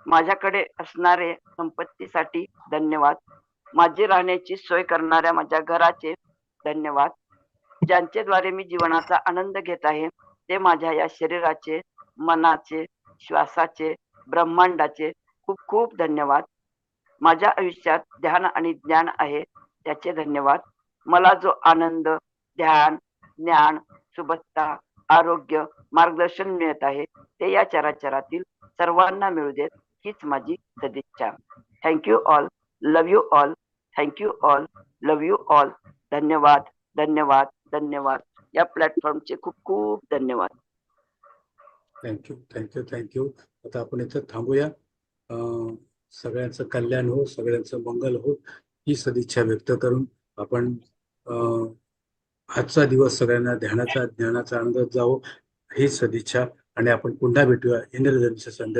माझ्याकडे असणारे संपत्तीसाठी धन्यवाद, माझी राहण्याची सोय करणाऱ्या माझ्या घराचे धन्यवाद, ज्यांचे द्वारे मी जीवनाचा आनंद घेत आहे ते माझ्या या शरीराचे, मनाचे, श्वासाचे, ब्रह्मांडाचे खूप खूप धन्यवाद, माझ्या आयुष्यात ध्यान आणि ज्ञान आहे त्याचे धन्यवाद, मला जो आनंद, ध्यान, ज्ञान, सुबत्ता, आरोग्य, मार्गदर्शन मिळत आहे ते या चराचरातील सर्वांना मिळू देत हीच माझी सदिच्छा. Thank you all, love you all, thank you all, love you all. धन्यवाद, धन्यवाद, धन्यवाद. या प्लॅटफॉर्मचे खूप खूप धन्यवाद. Thank you thank you thank you. आता आपण इथं थांबूया. सगळ्यांचं कल्याण हो, सगळ्यांचं मंगल हो ही सदिच्छा व्यक्त करून आपण आजचा दिवस सगळ्यांना ध्यानाचा, ज्ञानाचा आनंद जावो ही सदिच्छा, आणि आपण पुन्हा भेटूया इंद्रधनुष्य संध्या